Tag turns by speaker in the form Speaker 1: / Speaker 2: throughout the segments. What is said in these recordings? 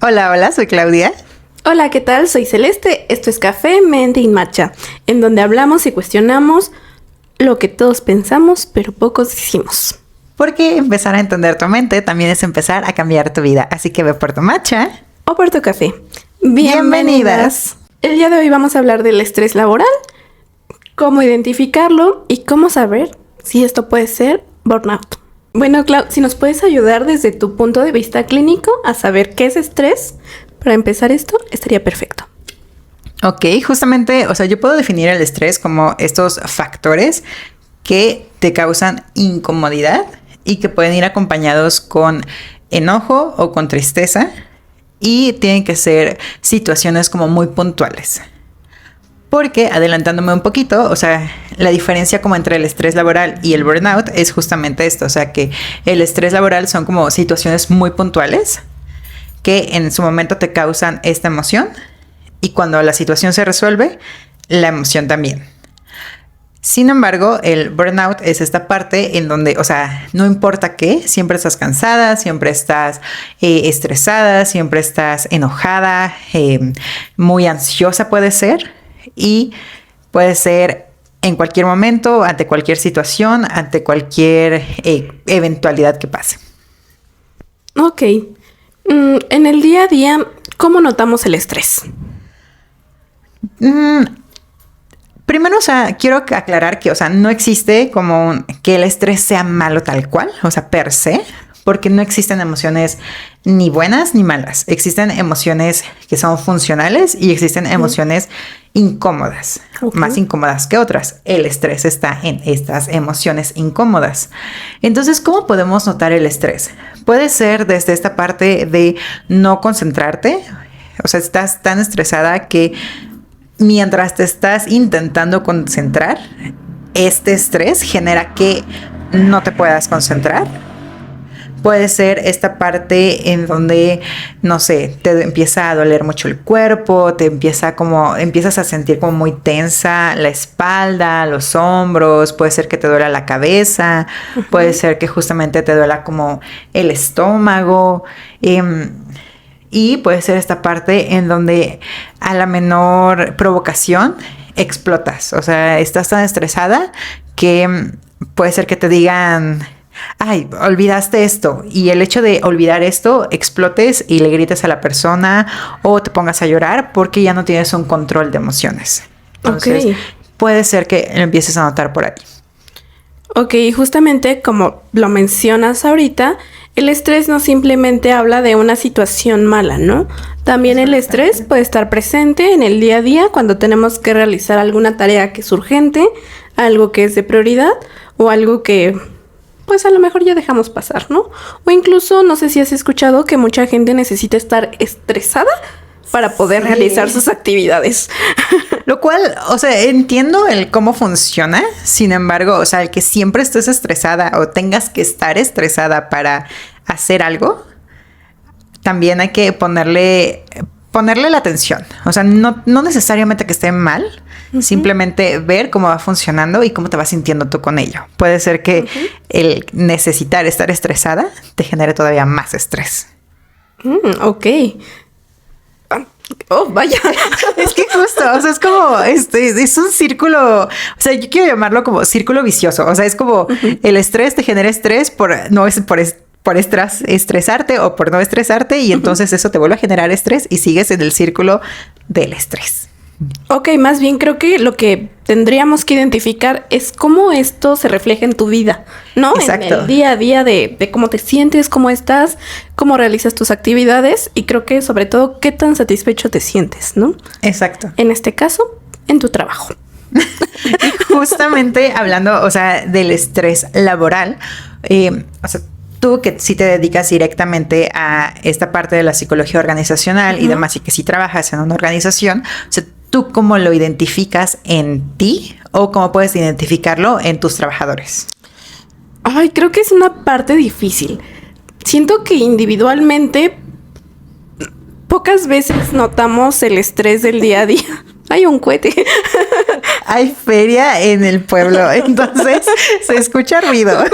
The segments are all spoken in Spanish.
Speaker 1: Hola, hola, soy Claudia.
Speaker 2: Hola, ¿qué tal? Soy Celeste. Esto es Café Mente en Marcha, en donde hablamos y cuestionamos lo que todos pensamos, pero pocos decimos.
Speaker 1: Porque empezar a entender tu mente también es empezar a cambiar tu vida. Así que ve por tu matcha.
Speaker 2: O por tu café.
Speaker 1: Bienvenidas.
Speaker 2: El día de hoy vamos a hablar del estrés laboral, cómo identificarlo y cómo saber si esto puede ser burnout. Bueno, Clau, si nos puedes ayudar desde tu punto de vista clínico a saber qué es estrés, para empezar esto, estaría perfecto.
Speaker 1: Ok, justamente, yo puedo definir el estrés como estos factores que te causan incomodidad y que pueden ir acompañados con enojo o con tristeza y tienen que ser situaciones como muy puntuales. Porque, adelantándome un poquito, la diferencia como entre el estrés laboral y el burnout es justamente esto. Que el estrés laboral son como situaciones muy puntuales que en su momento te causan esta emoción y cuando la situación se resuelve, la emoción también. Sin embargo, el burnout es esta parte en donde, no importa qué, siempre estás cansada, siempre estás estresada, siempre estás enojada, muy ansiosa puede ser. Y puede ser en cualquier momento, ante cualquier situación, ante cualquier eventualidad que pase.
Speaker 2: Ok. En el día a día, ¿cómo notamos el estrés?
Speaker 1: Primero, quiero aclarar que, no existe como que el estrés sea malo tal cual, per se, porque no existen emociones ni buenas ni malas. Existen emociones que son funcionales y existen emociones incómodas, más incómodas que otras. El estrés está en estas emociones incómodas. Entonces, ¿cómo podemos notar el estrés? Puede ser desde esta parte de no concentrarte, estás tan estresada que mientras te estás intentando concentrar, este estrés genera que no te puedas concentrar. Puede ser esta parte en donde, no sé, te empieza a doler mucho el cuerpo, empiezas a sentir como muy tensa la espalda, los hombros, puede ser que te duela la cabeza, puede ser que justamente te duela como el estómago, y puede ser esta parte en donde a la menor provocación explotas. Estás tan estresada que puede ser que te digan: ay, olvidaste esto. Y el hecho de olvidar esto, explotes y le grites a la persona o te pongas a llorar porque ya no tienes un control de emociones. Entonces, puede ser que lo empieces a notar por ahí.
Speaker 2: Ok, justamente como lo mencionas ahorita, el estrés no simplemente habla de una situación mala, ¿no? También el estrés puede estar presente en el día a día cuando tenemos que realizar alguna tarea que es urgente, algo que es de prioridad o algo que pues a lo mejor ya dejamos pasar, ¿no? O incluso, no sé si has escuchado que mucha gente necesita estar estresada para poder realizar sus actividades.
Speaker 1: Lo cual, entiendo el cómo funciona. Sin embargo, el que siempre estés estresada o tengas que estar estresada para hacer algo, también hay que ponerle la atención. No necesariamente que esté mal, simplemente ver cómo va funcionando y cómo te vas sintiendo tú con ello. Puede ser que el necesitar estar estresada te genere todavía más estrés.
Speaker 2: Ok. Oh, vaya.
Speaker 1: Es que justo, es como, es un círculo, yo quiero llamarlo como círculo vicioso. Es como el estrés te genera estrés por estresarte o por no estresarte y entonces eso te vuelve a generar estrés y sigues en el círculo del estrés.
Speaker 2: Ok, más bien creo que lo que tendríamos que identificar es cómo esto se refleja en tu vida, ¿no?
Speaker 1: Exacto.
Speaker 2: En el día a día de cómo te sientes, cómo estás, cómo realizas tus actividades y creo que sobre todo qué tan satisfecho te sientes, ¿no?
Speaker 1: Exacto.
Speaker 2: En este caso, en tu trabajo.
Speaker 1: Y justamente hablando, del estrés laboral, tú que sí te dedicas directamente a esta parte de la psicología organizacional y demás, y que sí trabajas en una organización, ¿tú cómo lo identificas en ti o cómo puedes identificarlo en tus trabajadores?
Speaker 2: Ay, creo que es una parte difícil. Siento que individualmente pocas veces notamos el estrés del día a día. Hay un cohete.
Speaker 1: Hay feria en el pueblo, entonces se escucha ruido.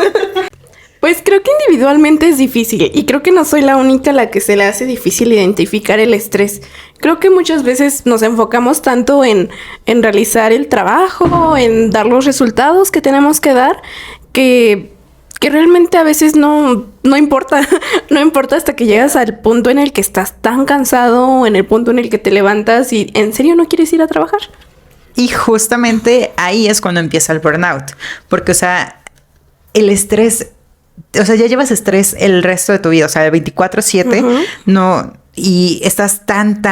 Speaker 2: Pues creo que individualmente es difícil y creo que no soy la única a la que se le hace difícil identificar el estrés. Creo que muchas veces nos enfocamos tanto en realizar el trabajo, en dar los resultados que tenemos que dar, que realmente a veces no importa, no importa hasta que llegas al punto en el que estás tan cansado, en el punto en el que te levantas y en serio no quieres ir a trabajar.
Speaker 1: Y justamente ahí es cuando empieza el burnout, porque, o sea, el estrés, o sea, ya llevas estrés el resto de tu vida, o sea, 24/7, no, y estás tan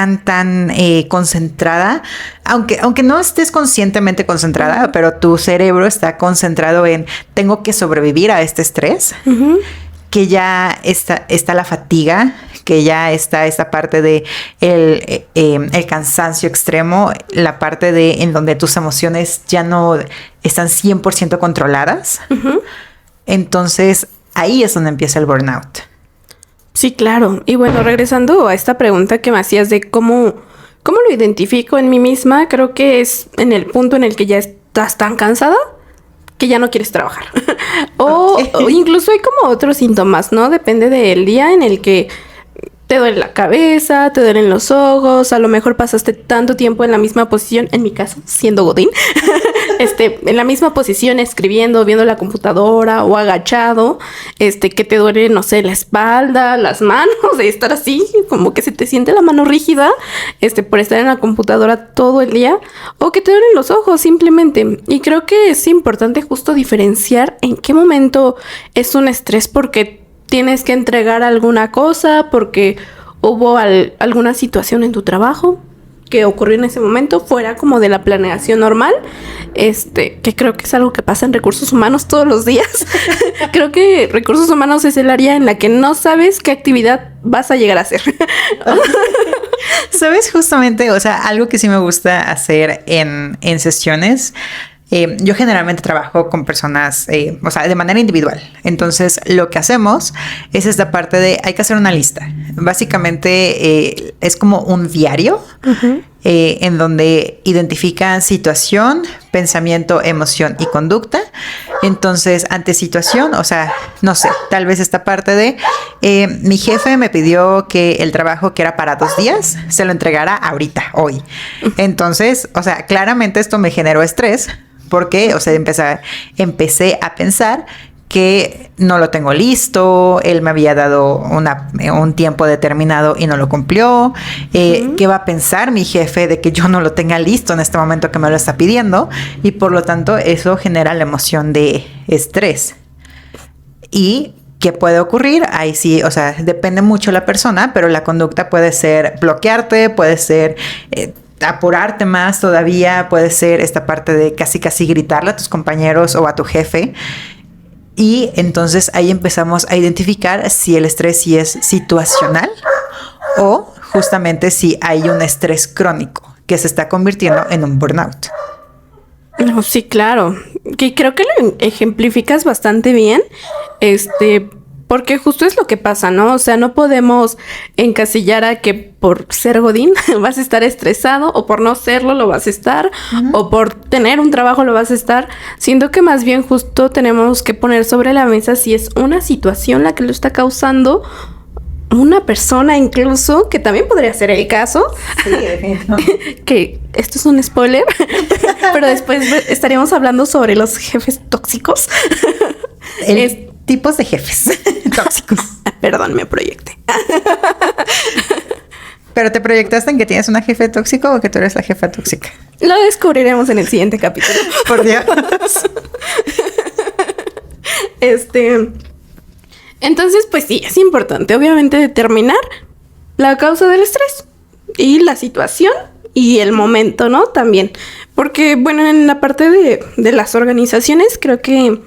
Speaker 1: concentrada, aunque no estés conscientemente concentrada, pero tu cerebro está concentrado en tengo que sobrevivir a este estrés, que ya está la fatiga, que ya está esta parte de el cansancio extremo, la parte de en donde tus emociones ya no están 100% controladas. Entonces, ahí es donde empieza el burnout.
Speaker 2: Sí, claro. Y bueno, regresando a esta pregunta que me hacías de cómo lo identifico en mí misma, creo que es en el punto en el que ya estás tan cansada que ya no quieres trabajar. o incluso hay como otros síntomas, ¿no? Depende del día en el que te duele la cabeza, te duelen los ojos, a lo mejor pasaste tanto tiempo en la misma posición, en mi caso, siendo godín, en la misma posición escribiendo, viendo la computadora o agachado, que te duele, no sé, la espalda, las manos, de estar así, como que se te siente la mano rígida, por estar en la computadora todo el día, o que te duelen los ojos simplemente. Y creo que es importante justo diferenciar en qué momento es un estrés porque tienes que entregar alguna cosa, porque hubo alguna situación en tu trabajo que ocurrió en ese momento, fuera como de la planeación normal, que creo que es algo que pasa en recursos humanos todos los días. Creo que recursos humanos es el área en la que no sabes qué actividad vas a llegar a hacer.
Speaker 1: ¿Sabes? Justamente, o sea, algo que sí me gusta hacer en sesiones. Yo generalmente trabajo con personas, o sea, de manera individual. Entonces, lo que hacemos es esta parte de hay que hacer una lista. Básicamente, es como un diario en donde identifican situación, pensamiento, emoción y conducta. Entonces, ante situación, o sea, no sé, tal vez esta parte de mi jefe me pidió que el trabajo que era para 2 días se lo entregara ahorita, hoy. Entonces, o sea, claramente esto me generó estrés. Porque, o sea, empecé a pensar que no lo tengo listo, él me había dado un tiempo determinado y no lo cumplió. ¿Qué va a pensar mi jefe de que yo no lo tenga listo en este momento que me lo está pidiendo? Y por lo tanto, eso genera la emoción de estrés. ¿Y qué puede ocurrir? Ahí sí, o sea, depende mucho de la persona, pero la conducta puede ser bloquearte, puede ser apurarte más todavía, puede ser esta parte de casi gritarle a tus compañeros o a tu jefe. Y entonces ahí empezamos a identificar si el estrés sí es situacional o justamente si hay un estrés crónico que se está convirtiendo en un burnout.
Speaker 2: No, sí, claro. Que creo que lo ejemplificas bastante bien. Porque justo es lo que pasa, ¿no? O sea, no podemos encasillar a que por ser godín vas a estar estresado, o por no serlo lo vas a estar, o por tener un trabajo lo vas a estar, siendo que más bien justo tenemos que poner sobre la mesa si es una situación la que lo está causando, una persona incluso, que también podría ser el caso. Sí, definitivamente. Que esto es un spoiler, pero después estaríamos hablando sobre los jefes tóxicos.
Speaker 1: Tipos de jefes tóxicos.
Speaker 2: Perdón, me proyecté.
Speaker 1: ¿Pero te proyectaste en que tienes una jefe tóxico o que tú eres la jefa tóxica?
Speaker 2: Lo descubriremos en el siguiente capítulo.
Speaker 1: Por Dios.
Speaker 2: Entonces, pues sí, es importante, obviamente, determinar la causa del estrés y la situación y el momento, ¿no? También. Porque, bueno, en la parte de las organizaciones, creo que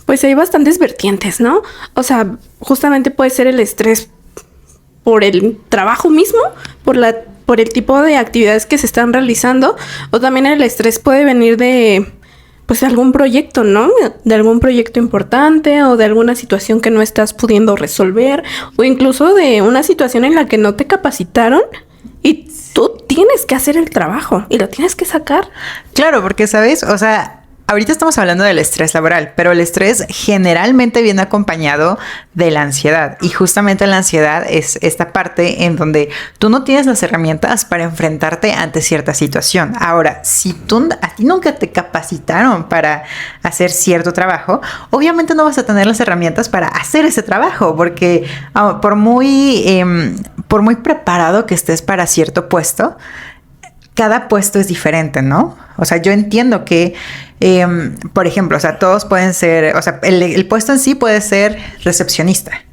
Speaker 2: pues hay bastantes vertientes, ¿no? O sea, justamente puede ser el estrés por el trabajo mismo, por el tipo de actividades que se están realizando, o también el estrés puede venir de algún proyecto, ¿no? De algún proyecto importante o de alguna situación que no estás pudiendo resolver, o incluso de una situación en la que no te capacitaron y tú tienes que hacer el trabajo y lo tienes que sacar.
Speaker 1: Claro, porque, ¿sabes? O sea, ahorita estamos hablando del estrés laboral, pero el estrés generalmente viene acompañado de la ansiedad. Y justamente la ansiedad es esta parte en donde tú no tienes las herramientas para enfrentarte ante cierta situación. Ahora, si a ti nunca te capacitaron para hacer cierto trabajo, obviamente no vas a tener las herramientas para hacer ese trabajo, porque por muy preparado que estés para cierto puesto, cada puesto es diferente, ¿no? O sea, yo entiendo que, por ejemplo, o sea, todos pueden ser, o sea, el puesto en sí puede ser recepcionista.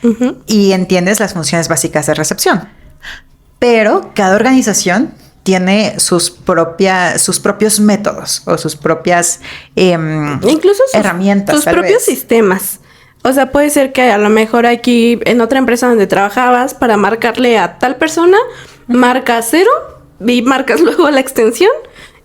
Speaker 1: Uh-huh. Y entiendes las funciones básicas de recepción. Pero cada organización tiene sus propios métodos o sus propias
Speaker 2: incluso herramientas. Sus propios sistemas. O sea, puede ser que a lo mejor aquí en otra empresa donde trabajabas, para marcarle a tal persona, marca 0 y marcas luego la extensión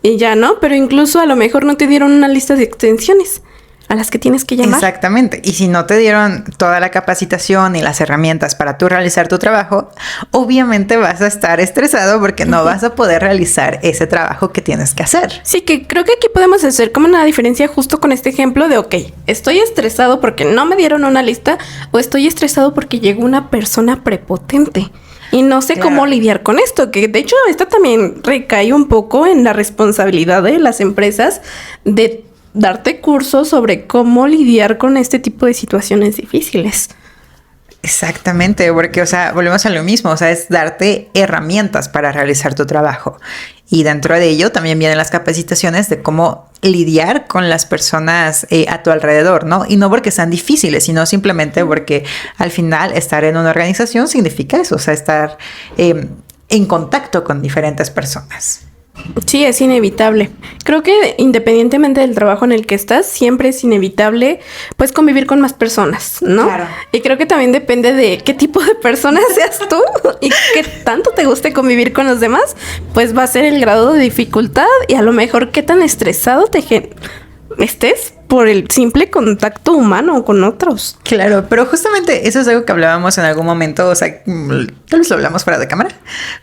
Speaker 2: y ya, ¿no? Pero incluso a lo mejor no te dieron una lista de extensiones a las que tienes que llamar.
Speaker 1: Exactamente. Y si no te dieron toda la capacitación y las herramientas para tú realizar tu trabajo, obviamente vas a estar estresado porque no vas a poder realizar ese trabajo que tienes que hacer.
Speaker 2: Sí, que creo que aquí podemos hacer como una diferencia justo con este ejemplo de, ok, estoy estresado porque no me dieron una lista o estoy estresado porque llegó una persona prepotente. Y no sé cómo lidiar con esto, que de hecho esto también recae un poco en la responsabilidad de las empresas de darte cursos sobre cómo lidiar con este tipo de situaciones difíciles.
Speaker 1: Exactamente, porque, o sea, volvemos a lo mismo, o sea, es darte herramientas para realizar tu trabajo. Y dentro de ello también vienen las capacitaciones de cómo lidiar con las personas a tu alrededor, ¿no? Y no porque sean difíciles, sino simplemente porque al final estar en una organización significa eso, o sea, estar en contacto con diferentes personas.
Speaker 2: Sí, es inevitable. Creo que independientemente del trabajo en el que estás, siempre es inevitable, pues, convivir con más personas, ¿no?
Speaker 1: Claro.
Speaker 2: Y creo que también depende de qué tipo de persona seas tú y qué tanto te guste convivir con los demás, pues va a ser el grado de dificultad y a lo mejor qué tan estresado estés por el simple contacto humano con otros.
Speaker 1: Claro, pero justamente eso es algo que hablábamos en algún momento, o sea, tal vez lo hablamos fuera de cámara,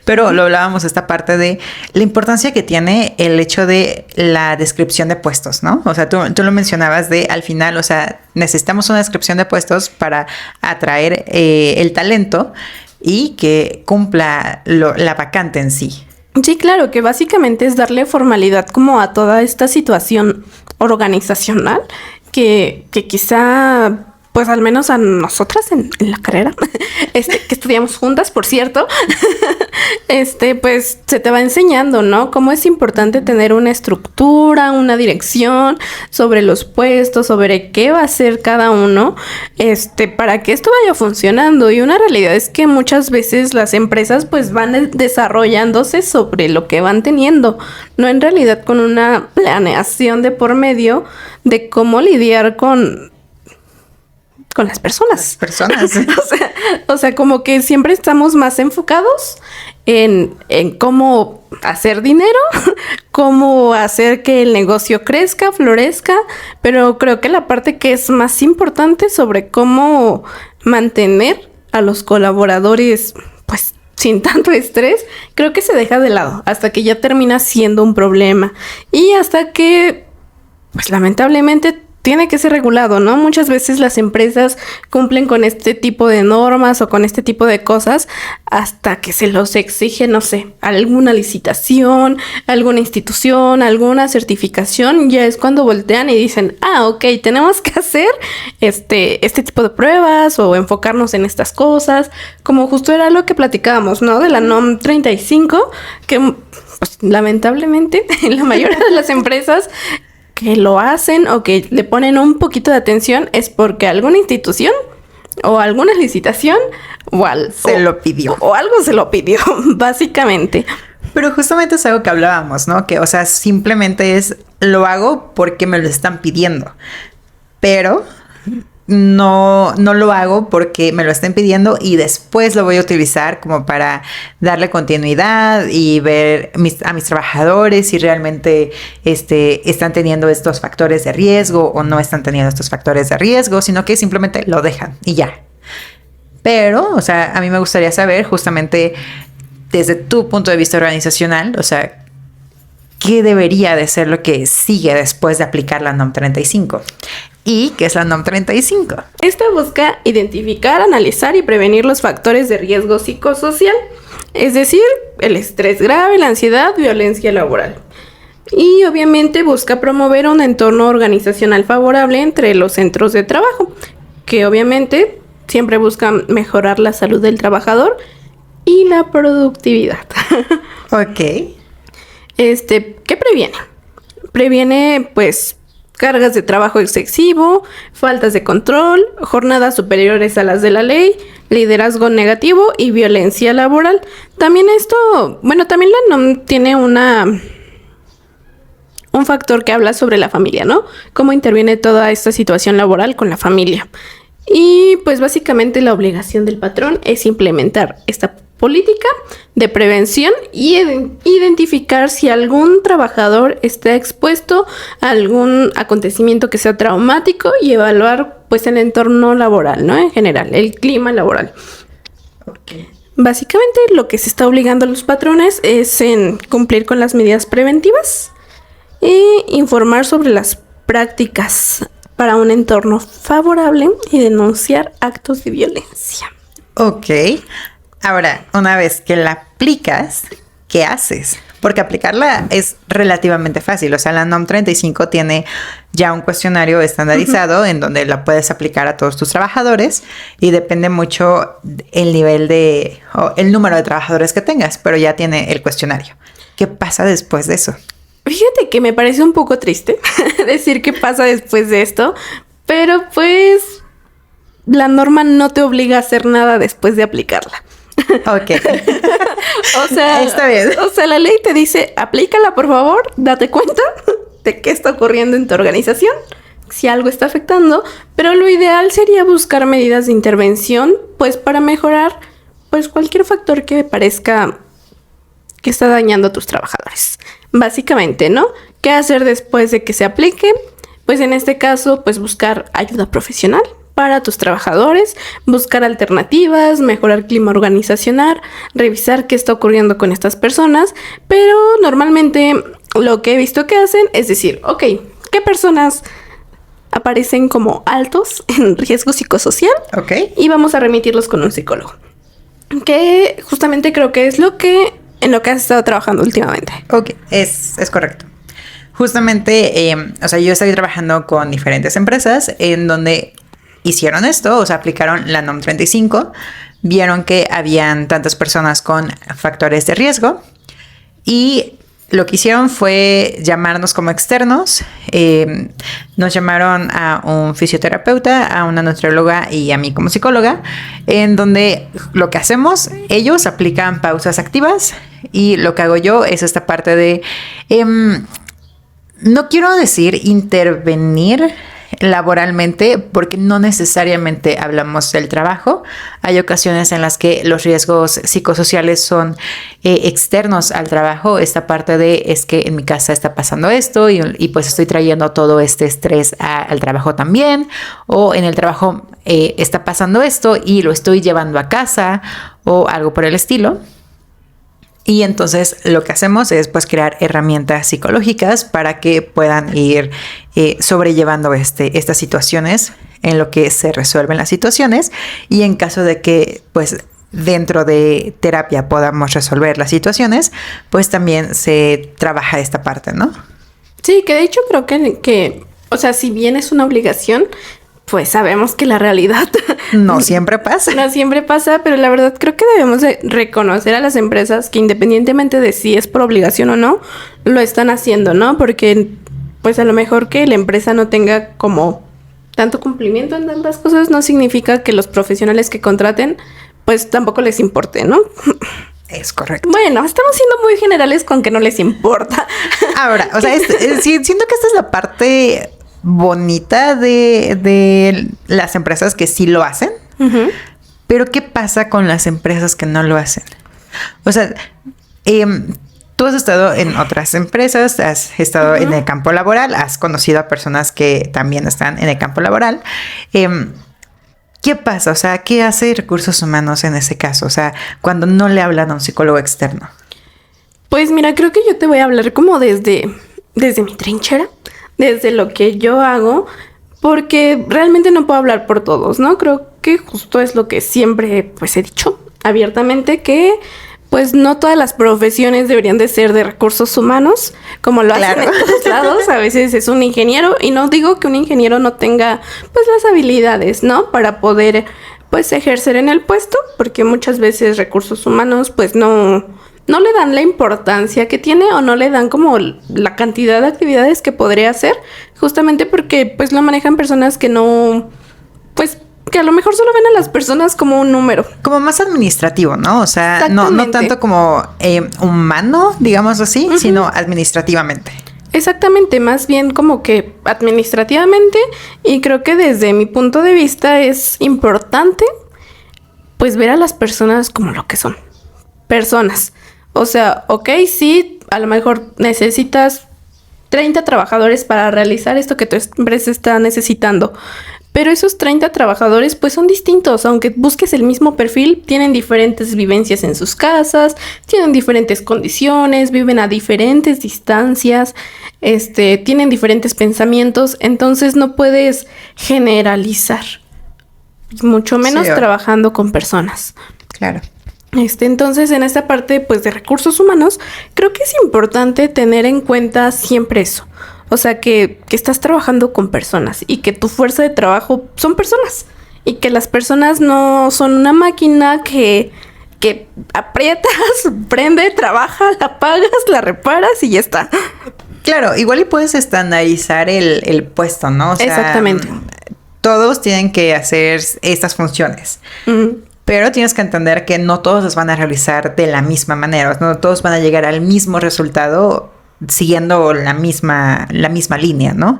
Speaker 1: pero lo hablábamos esta parte de la importancia que tiene el hecho de la descripción de puestos, ¿no? O sea, tú lo mencionabas de al final, o sea, necesitamos una descripción de puestos para atraer el talento y que cumpla la vacante en sí.
Speaker 2: Sí, claro, que básicamente es darle formalidad como a toda esta situación organizacional que quizá, pues al menos a nosotras en la carrera, que estudiamos juntas, por cierto, pues se te va enseñando, ¿no? Cómo es importante tener una estructura, una dirección sobre los puestos, sobre qué va a hacer cada uno, para que esto vaya funcionando. Y una realidad es que muchas veces las empresas pues van desarrollándose sobre lo que van teniendo, no en realidad con una planeación de por medio de cómo lidiar con las personas. o sea, como que siempre estamos más enfocados en cómo hacer dinero, cómo hacer que el negocio crezca, florezca, pero creo que la parte que es más importante sobre cómo mantener a los colaboradores, pues, sin tanto estrés, creo que se deja de lado hasta que ya termina siendo un problema y hasta que, pues, lamentablemente tiene que ser regulado, ¿no? Muchas veces las empresas cumplen con este tipo de normas o con este tipo de cosas hasta que se los exige, no sé, alguna licitación, alguna institución, alguna certificación. Ya es cuando voltean y dicen, ok, tenemos que hacer este tipo de pruebas o enfocarnos en estas cosas. Como justo era lo que platicábamos, ¿no? De la NOM 35, que pues, lamentablemente en la mayoría de las empresas que lo hacen o que le ponen un poquito de atención es porque alguna institución o alguna licitación
Speaker 1: se lo pidió.
Speaker 2: O algo se lo pidió, básicamente.
Speaker 1: Pero justamente es algo que hablábamos, ¿no? Que, o sea, simplemente lo hago porque me lo están pidiendo. Pero no lo hago porque me lo estén pidiendo y después lo voy a utilizar como para darle continuidad y ver a mis trabajadores si realmente están teniendo estos factores de riesgo o no están teniendo estos factores de riesgo, sino que simplemente lo dejan y ya. Pero, o sea, a mí me gustaría saber justamente desde tu punto de vista organizacional, o sea, qué debería de ser lo que sigue después de aplicar la NOM 35. ¿Y qué es la NOM 35?
Speaker 2: Esta busca identificar, analizar y prevenir los factores de riesgo psicosocial, es decir, el estrés grave, la ansiedad, violencia laboral. Y obviamente busca promover un entorno organizacional favorable entre los centros de trabajo, que obviamente siempre buscan mejorar la salud del trabajador y la productividad.
Speaker 1: Ok.
Speaker 2: ¿Qué previene? Previene, pues, cargas de trabajo excesivo, faltas de control, jornadas superiores a las de la ley, liderazgo negativo y violencia laboral. También también la NOM tiene un factor que habla sobre la familia, ¿no? Cómo interviene toda esta situación laboral con la familia. Y pues básicamente la obligación del patrón es implementar esta política de prevención y identificar si algún trabajador está expuesto a algún acontecimiento que sea traumático y evaluar pues el entorno laboral, ¿no? En general, el clima laboral.
Speaker 1: Okay.
Speaker 2: Básicamente lo que se está obligando a los patrones es en cumplir con las medidas preventivas e informar sobre las prácticas para un entorno favorable y denunciar actos de violencia.
Speaker 1: Ok. Ahora, una vez que la aplicas, ¿qué haces? Porque aplicarla es relativamente fácil. O sea, la NOM 35 tiene ya un cuestionario estandarizado en donde la puedes aplicar a todos tus trabajadores y depende mucho el nivel o el número de trabajadores que tengas, pero ya tiene el cuestionario. ¿Qué pasa después de eso?
Speaker 2: Fíjate que me parece un poco triste decir qué pasa después de esto, pero pues la norma no te obliga a hacer nada después de aplicarla.
Speaker 1: Ok.
Speaker 2: O sea,
Speaker 1: está bien.
Speaker 2: O sea, la ley te dice, aplícala por favor, date cuenta de qué está ocurriendo en tu organización, si algo está afectando, pero lo ideal sería buscar medidas de intervención, pues para mejorar pues cualquier factor que parezca que está dañando a tus trabajadores. Básicamente, ¿no? ¿Qué hacer después de que se aplique? Pues en este caso, pues buscar ayuda profesional para tus trabajadores, buscar alternativas, mejorar clima organizacional, revisar qué está ocurriendo con estas personas, pero normalmente lo que he visto que hacen es decir, ok, ¿qué personas aparecen como altos en riesgo psicosocial?
Speaker 1: Ok.
Speaker 2: Y vamos a remitirlos con un psicólogo. Que justamente creo que es en lo que has estado trabajando últimamente.
Speaker 1: Ok, es correcto. Justamente, o sea, yo estoy trabajando con diferentes empresas en donde hicieron esto, o sea, aplicaron la NOM 35, vieron que habían tantas personas con factores de riesgo y lo que hicieron fue llamarnos como externos. Nos llamaron a un fisioterapeuta, a una nutrióloga y a mí como psicóloga, en donde lo que hacemos, ellos aplican pausas activas y lo que hago yo es esta parte de, no quiero decir intervenir laboralmente, porque no necesariamente hablamos del trabajo. Hay ocasiones en las que los riesgos psicosociales son externos al trabajo. Esta parte de es que en mi casa está pasando esto y pues estoy trayendo todo este estrés al trabajo también, o en el trabajo está pasando esto y lo estoy llevando a casa o algo por el estilo. Y entonces lo que hacemos es pues crear herramientas psicológicas para que puedan ir sobrellevando estas situaciones en lo que se resuelven las situaciones, y en caso de que pues dentro de terapia podamos resolver las situaciones, pues también se trabaja esta parte, ¿no?
Speaker 2: Sí, que de hecho creo que o sea, si bien es una obligación, pues sabemos que la realidad
Speaker 1: no siempre pasa.
Speaker 2: No siempre pasa, pero la verdad creo que debemos de reconocer a las empresas que independientemente de si es por obligación o no, lo están haciendo, ¿no? Porque pues a lo mejor que la empresa no tenga como tanto cumplimiento en tantas cosas no significa que los profesionales que contraten pues tampoco les importe, ¿no?
Speaker 1: Es correcto.
Speaker 2: Bueno, estamos siendo muy generales con que no les importa.
Speaker 1: Ahora, o sea, siento que esta es la parte bonita de las empresas que sí lo hacen. Uh-huh. Pero ¿qué pasa con las empresas que no lo hacen? O sea, tú has estado en otras empresas, has estado en el campo laboral, has conocido a personas que también están en el campo laboral. ¿Qué pasa? O sea, ¿qué hace Recursos Humanos en ese caso? O sea, cuando no le hablan a un psicólogo externo.
Speaker 2: Pues mira, creo que yo te voy a hablar como desde mi trinchera, desde lo que yo hago, porque realmente no puedo hablar por todos, ¿no? Creo que justo es lo que siempre pues he dicho abiertamente, que pues no todas las profesiones deberían de ser de recursos humanos, como lo hacen en todos lados. A veces es un ingeniero, y no digo que un ingeniero no tenga pues las habilidades, ¿no? Para poder pues ejercer en el puesto, porque muchas veces recursos humanos pues no le dan la importancia que tiene, o no le dan como la cantidad de actividades que podría hacer, justamente porque pues lo manejan personas que no, pues que a lo mejor solo ven a las personas como un número.
Speaker 1: Como más administrativo, ¿no? O sea, no tanto como humano, digamos así, sino administrativamente.
Speaker 2: Exactamente, más bien como que administrativamente, y creo que desde mi punto de vista es importante pues ver a las personas como lo que son, personas. O sea, ok, sí, a lo mejor necesitas 30 trabajadores para realizar esto que tu empresa está necesitando, pero esos 30 trabajadores pues son distintos, aunque busques el mismo perfil, tienen diferentes vivencias en sus casas, tienen diferentes condiciones, viven a diferentes distancias, tienen diferentes pensamientos, entonces no puedes generalizar, mucho menos trabajando con personas.
Speaker 1: Claro.
Speaker 2: Entonces, en esta parte pues de recursos humanos, creo que es importante tener en cuenta siempre eso. O sea, que estás trabajando con personas y que tu fuerza de trabajo son personas. Y que las personas no son una máquina que aprietas, prende, trabaja, la apagas, la reparas y ya está.
Speaker 1: Claro, igual y puedes estandarizar el puesto, ¿no? O sea,
Speaker 2: exactamente.
Speaker 1: Todos tienen que hacer estas funciones. Pero tienes que entender que no todos las van a realizar de la misma manera. No todos van a llegar al mismo resultado siguiendo la misma línea, ¿no?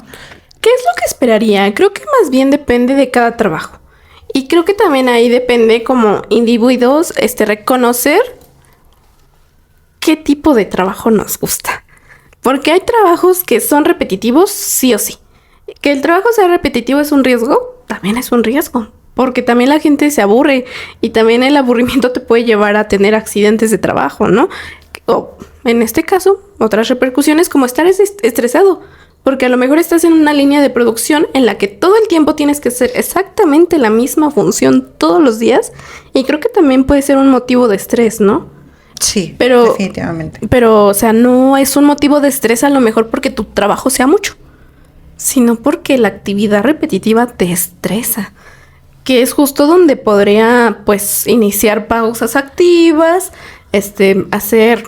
Speaker 2: ¿Qué es lo que esperaría? Creo que más bien depende de cada trabajo. Y creo que también ahí depende como individuos reconocer qué tipo de trabajo nos gusta. Porque hay trabajos que son repetitivos sí o sí. Que el trabajo sea repetitivo es un riesgo, también es un riesgo. Porque también la gente se aburre y también el aburrimiento te puede llevar a tener accidentes de trabajo, ¿no? O en este caso, otras repercusiones como estar estresado. Porque a lo mejor estás en una línea de producción en la que todo el tiempo tienes que hacer exactamente la misma función todos los días. Y creo que también puede ser un motivo de estrés, ¿no?
Speaker 1: Sí, definitivamente.
Speaker 2: Pero, o sea, no es un motivo de estrés a lo mejor porque tu trabajo sea mucho, sino porque la actividad repetitiva te estresa. Que es justo donde podría, pues, iniciar pausas activas, hacer,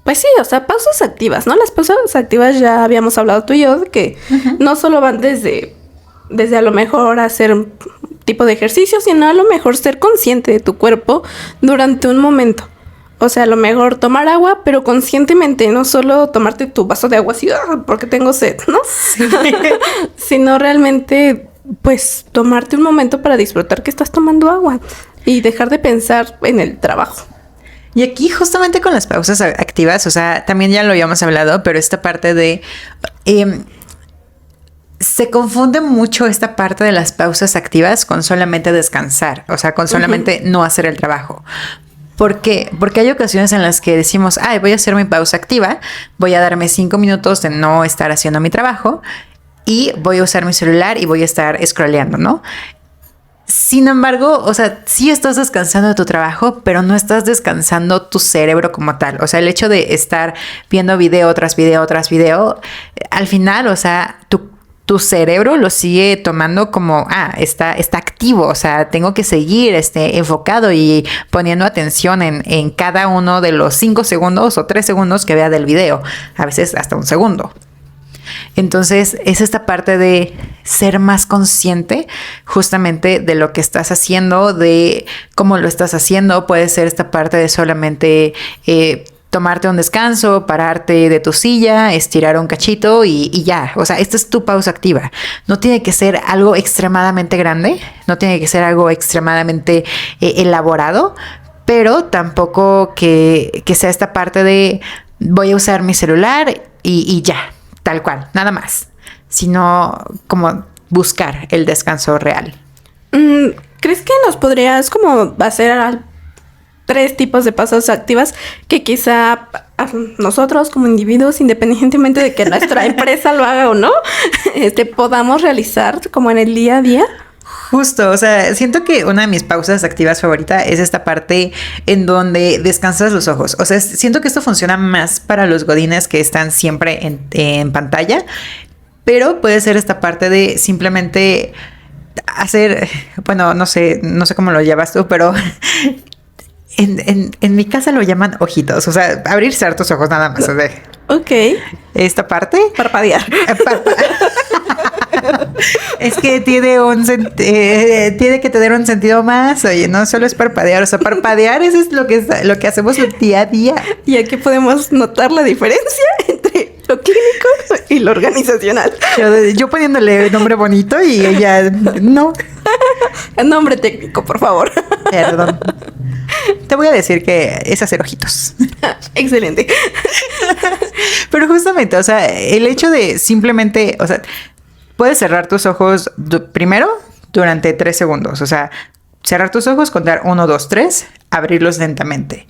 Speaker 2: pues sí, o sea, pausas activas, ¿no? Las pausas activas ya habíamos hablado tú y yo de que no solo van desde a lo mejor hacer un tipo de ejercicio, sino a lo mejor ser consciente de tu cuerpo durante un momento. O sea, a lo mejor tomar agua, pero conscientemente, no solo tomarte tu vaso de agua así, porque tengo sed, ¿no? Sí. Sino realmente, pues, tomarte un momento para disfrutar que estás tomando agua y dejar de pensar en el trabajo.
Speaker 1: Y aquí justamente con las pausas activas, o sea, también ya lo habíamos hablado, pero esta parte de... se confunde mucho esta parte de las pausas activas con solamente descansar, o sea, con solamente no hacer el trabajo. ¿Por qué? Porque hay ocasiones en las que decimos, voy a hacer mi pausa activa, voy a darme 5 minutos de no estar haciendo mi trabajo y voy a usar mi celular y voy a estar scrolleando, ¿no? Sin embargo, o sea, sí estás descansando de tu trabajo, pero no estás descansando tu cerebro como tal. O sea, el hecho de estar viendo video tras video tras video, al final, o sea, tu cerebro lo sigue tomando como, está activo, o sea, tengo que seguir enfocado y poniendo atención en cada uno de los 5 segundos o 3 segundos que vea del video, a veces hasta 1 segundo. Entonces, es esta parte de ser más consciente justamente de lo que estás haciendo, de cómo lo estás haciendo. Puede ser esta parte de solamente... tomarte un descanso, pararte de tu silla, estirar un cachito y ya. O sea, esta es tu pausa activa. No tiene que ser algo extremadamente grande, no tiene que ser algo extremadamente elaborado, pero tampoco que sea esta parte de voy a usar mi celular y ya, tal cual, nada más. Sino como buscar el descanso real.
Speaker 2: ¿Crees que nos podrías como hacer 3 tipos de pausas activas que quizá nosotros como individuos, independientemente de que nuestra empresa lo haga o no, podamos realizar como en el día a día.
Speaker 1: Justo, o sea, siento que una de mis pausas activas favorita es esta parte en donde descansas los ojos. O sea, siento que esto funciona más para los godines que están siempre en pantalla, pero puede ser esta parte de simplemente hacer, bueno, no sé cómo lo llamas tú, pero en mi casa lo llaman ojitos, o sea, abrir ciertos ojos nada más. O sea,
Speaker 2: ok.
Speaker 1: Esta parte.
Speaker 2: Parpadear.
Speaker 1: Es que tiene que tener un sentido más, oye, no solo es parpadear, o sea, parpadear eso es lo que hacemos día a día.
Speaker 2: Y aquí podemos notar la diferencia entre lo clínico y lo organizacional.
Speaker 1: Yo poniéndole nombre bonito y ella no.
Speaker 2: Nombre técnico, por favor.
Speaker 1: Perdón. Te voy a decir que es hacer ojitos.
Speaker 2: Excelente.
Speaker 1: Pero justamente, o sea, el hecho de simplemente, o sea, puedes cerrar tus ojos primero durante 3 segundos. O sea, cerrar tus ojos, contar 1, 2, 3, abrirlos lentamente.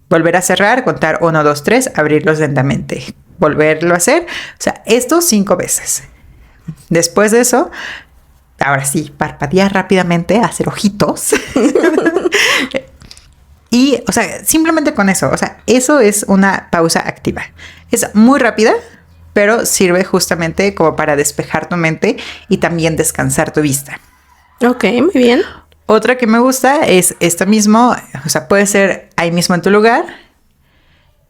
Speaker 1: Volver a cerrar, contar 1, 2, 3, abrirlos lentamente. Volverlo a hacer. O sea, esto 5 veces. Después de eso, ahora sí, parpadear rápidamente, hacer ojitos. Y, o sea, simplemente con eso. O sea, eso es una pausa activa. Es muy rápida, pero sirve justamente como para despejar tu mente y también descansar tu vista.
Speaker 2: Ok, muy bien.
Speaker 1: Otra que me gusta es esto mismo, o sea, puede ser ahí mismo en tu lugar,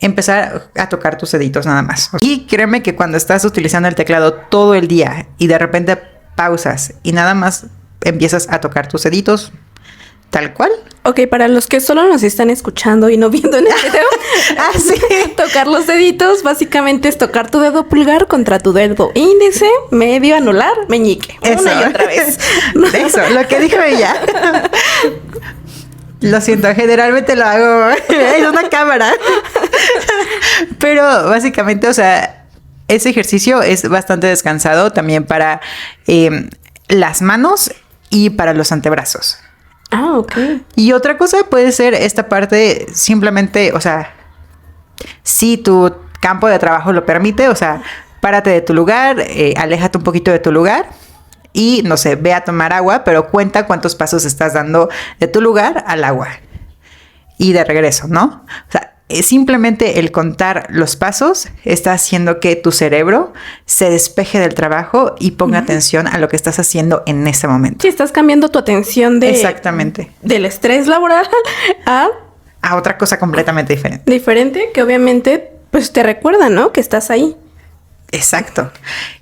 Speaker 1: empezar a tocar tus deditos nada más. Y créeme que cuando estás utilizando el teclado todo el día y de repente pausas y nada más empiezas a tocar tus deditos, tal cual.
Speaker 2: Ok, para los que solo nos están escuchando y no viendo en el video,
Speaker 1: sí.
Speaker 2: Tocar los deditos básicamente es tocar tu dedo pulgar contra tu dedo índice, medio, anular, meñique.
Speaker 1: Eso.
Speaker 2: Una y otra vez.
Speaker 1: Eso, lo que dijo ella. Lo siento, generalmente lo hago en una cámara. Pero básicamente, o sea, ese ejercicio es bastante descansado también para las manos y para los antebrazos.
Speaker 2: Ah, ok.
Speaker 1: Y otra cosa puede ser esta parte simplemente, o sea, si tu campo de trabajo lo permite, o sea, párate de tu lugar, aléjate un poquito de tu lugar y, no sé, ve a tomar agua, pero cuenta cuántos pasos estás dando de tu lugar al agua y de regreso, ¿no? O sea, simplemente el contar los pasos está haciendo que tu cerebro se despeje del trabajo y ponga atención a lo que estás haciendo en ese momento.
Speaker 2: Sí, estás cambiando tu atención
Speaker 1: Exactamente.
Speaker 2: Del estrés laboral
Speaker 1: a otra cosa completamente diferente.
Speaker 2: Diferente, que obviamente pues te recuerda, ¿no? Que estás ahí.
Speaker 1: Exacto.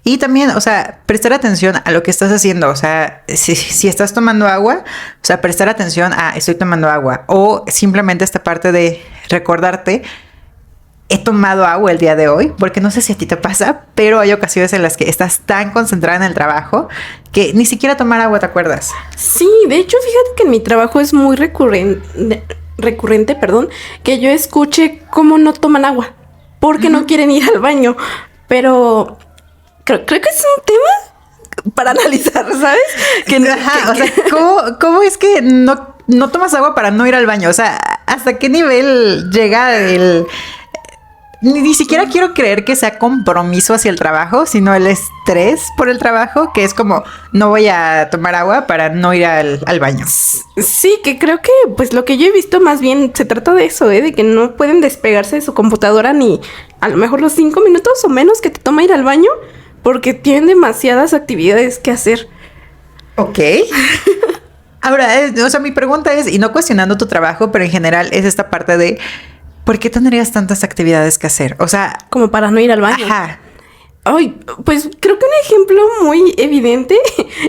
Speaker 1: Y también, o sea, prestar atención a lo que estás haciendo. O sea, si estás tomando agua, o sea, prestar atención a estoy tomando agua. O simplemente esta parte de recordarte, he tomado agua el día de hoy, porque no sé si a ti te pasa, pero hay ocasiones en las que estás tan concentrada en el trabajo que ni siquiera tomar agua te acuerdas.
Speaker 2: Sí, de hecho, fíjate que en mi trabajo es muy recurrente, que yo escuche cómo no toman agua, porque no quieren ir al baño. Pero creo que es un tema para analizar, ¿sabes?
Speaker 1: O sea, ¿cómo es que no tomas agua para no ir al baño? O sea, ¿hasta qué nivel llega el... Ni siquiera quiero creer que sea compromiso hacia el trabajo, sino el estrés por el trabajo, que es como, no voy a tomar agua para no ir al baño.
Speaker 2: Sí, que creo que pues lo que yo he visto más bien se trata de eso, de que no pueden despegarse de su computadora ni a lo mejor los 5 minutos o menos que te toma ir al baño, porque tienen demasiadas actividades que hacer.
Speaker 1: Ok. Ahora, o sea, mi pregunta es, y no cuestionando tu trabajo, pero en general es esta parte de... ¿Por qué tendrías tantas actividades que hacer? O sea...
Speaker 2: Como para no ir al baño.
Speaker 1: Ajá.
Speaker 2: Ay, pues creo que un ejemplo muy evidente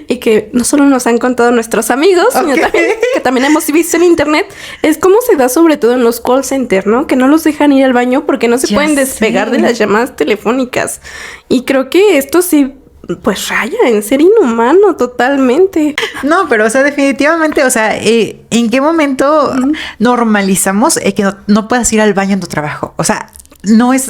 Speaker 2: y que no solo nos han contado nuestros amigos, sino que también hemos visto en internet, es cómo se da sobre todo en los call centers, ¿no? Que no los dejan ir al baño porque no se pueden despegar de las llamadas telefónicas. Y creo que esto sí... Pues raya en ser inhumano totalmente.
Speaker 1: No, pero o sea, definitivamente, o sea, ¿en qué momento normalizamos que no puedas ir al baño en tu trabajo? O sea, no es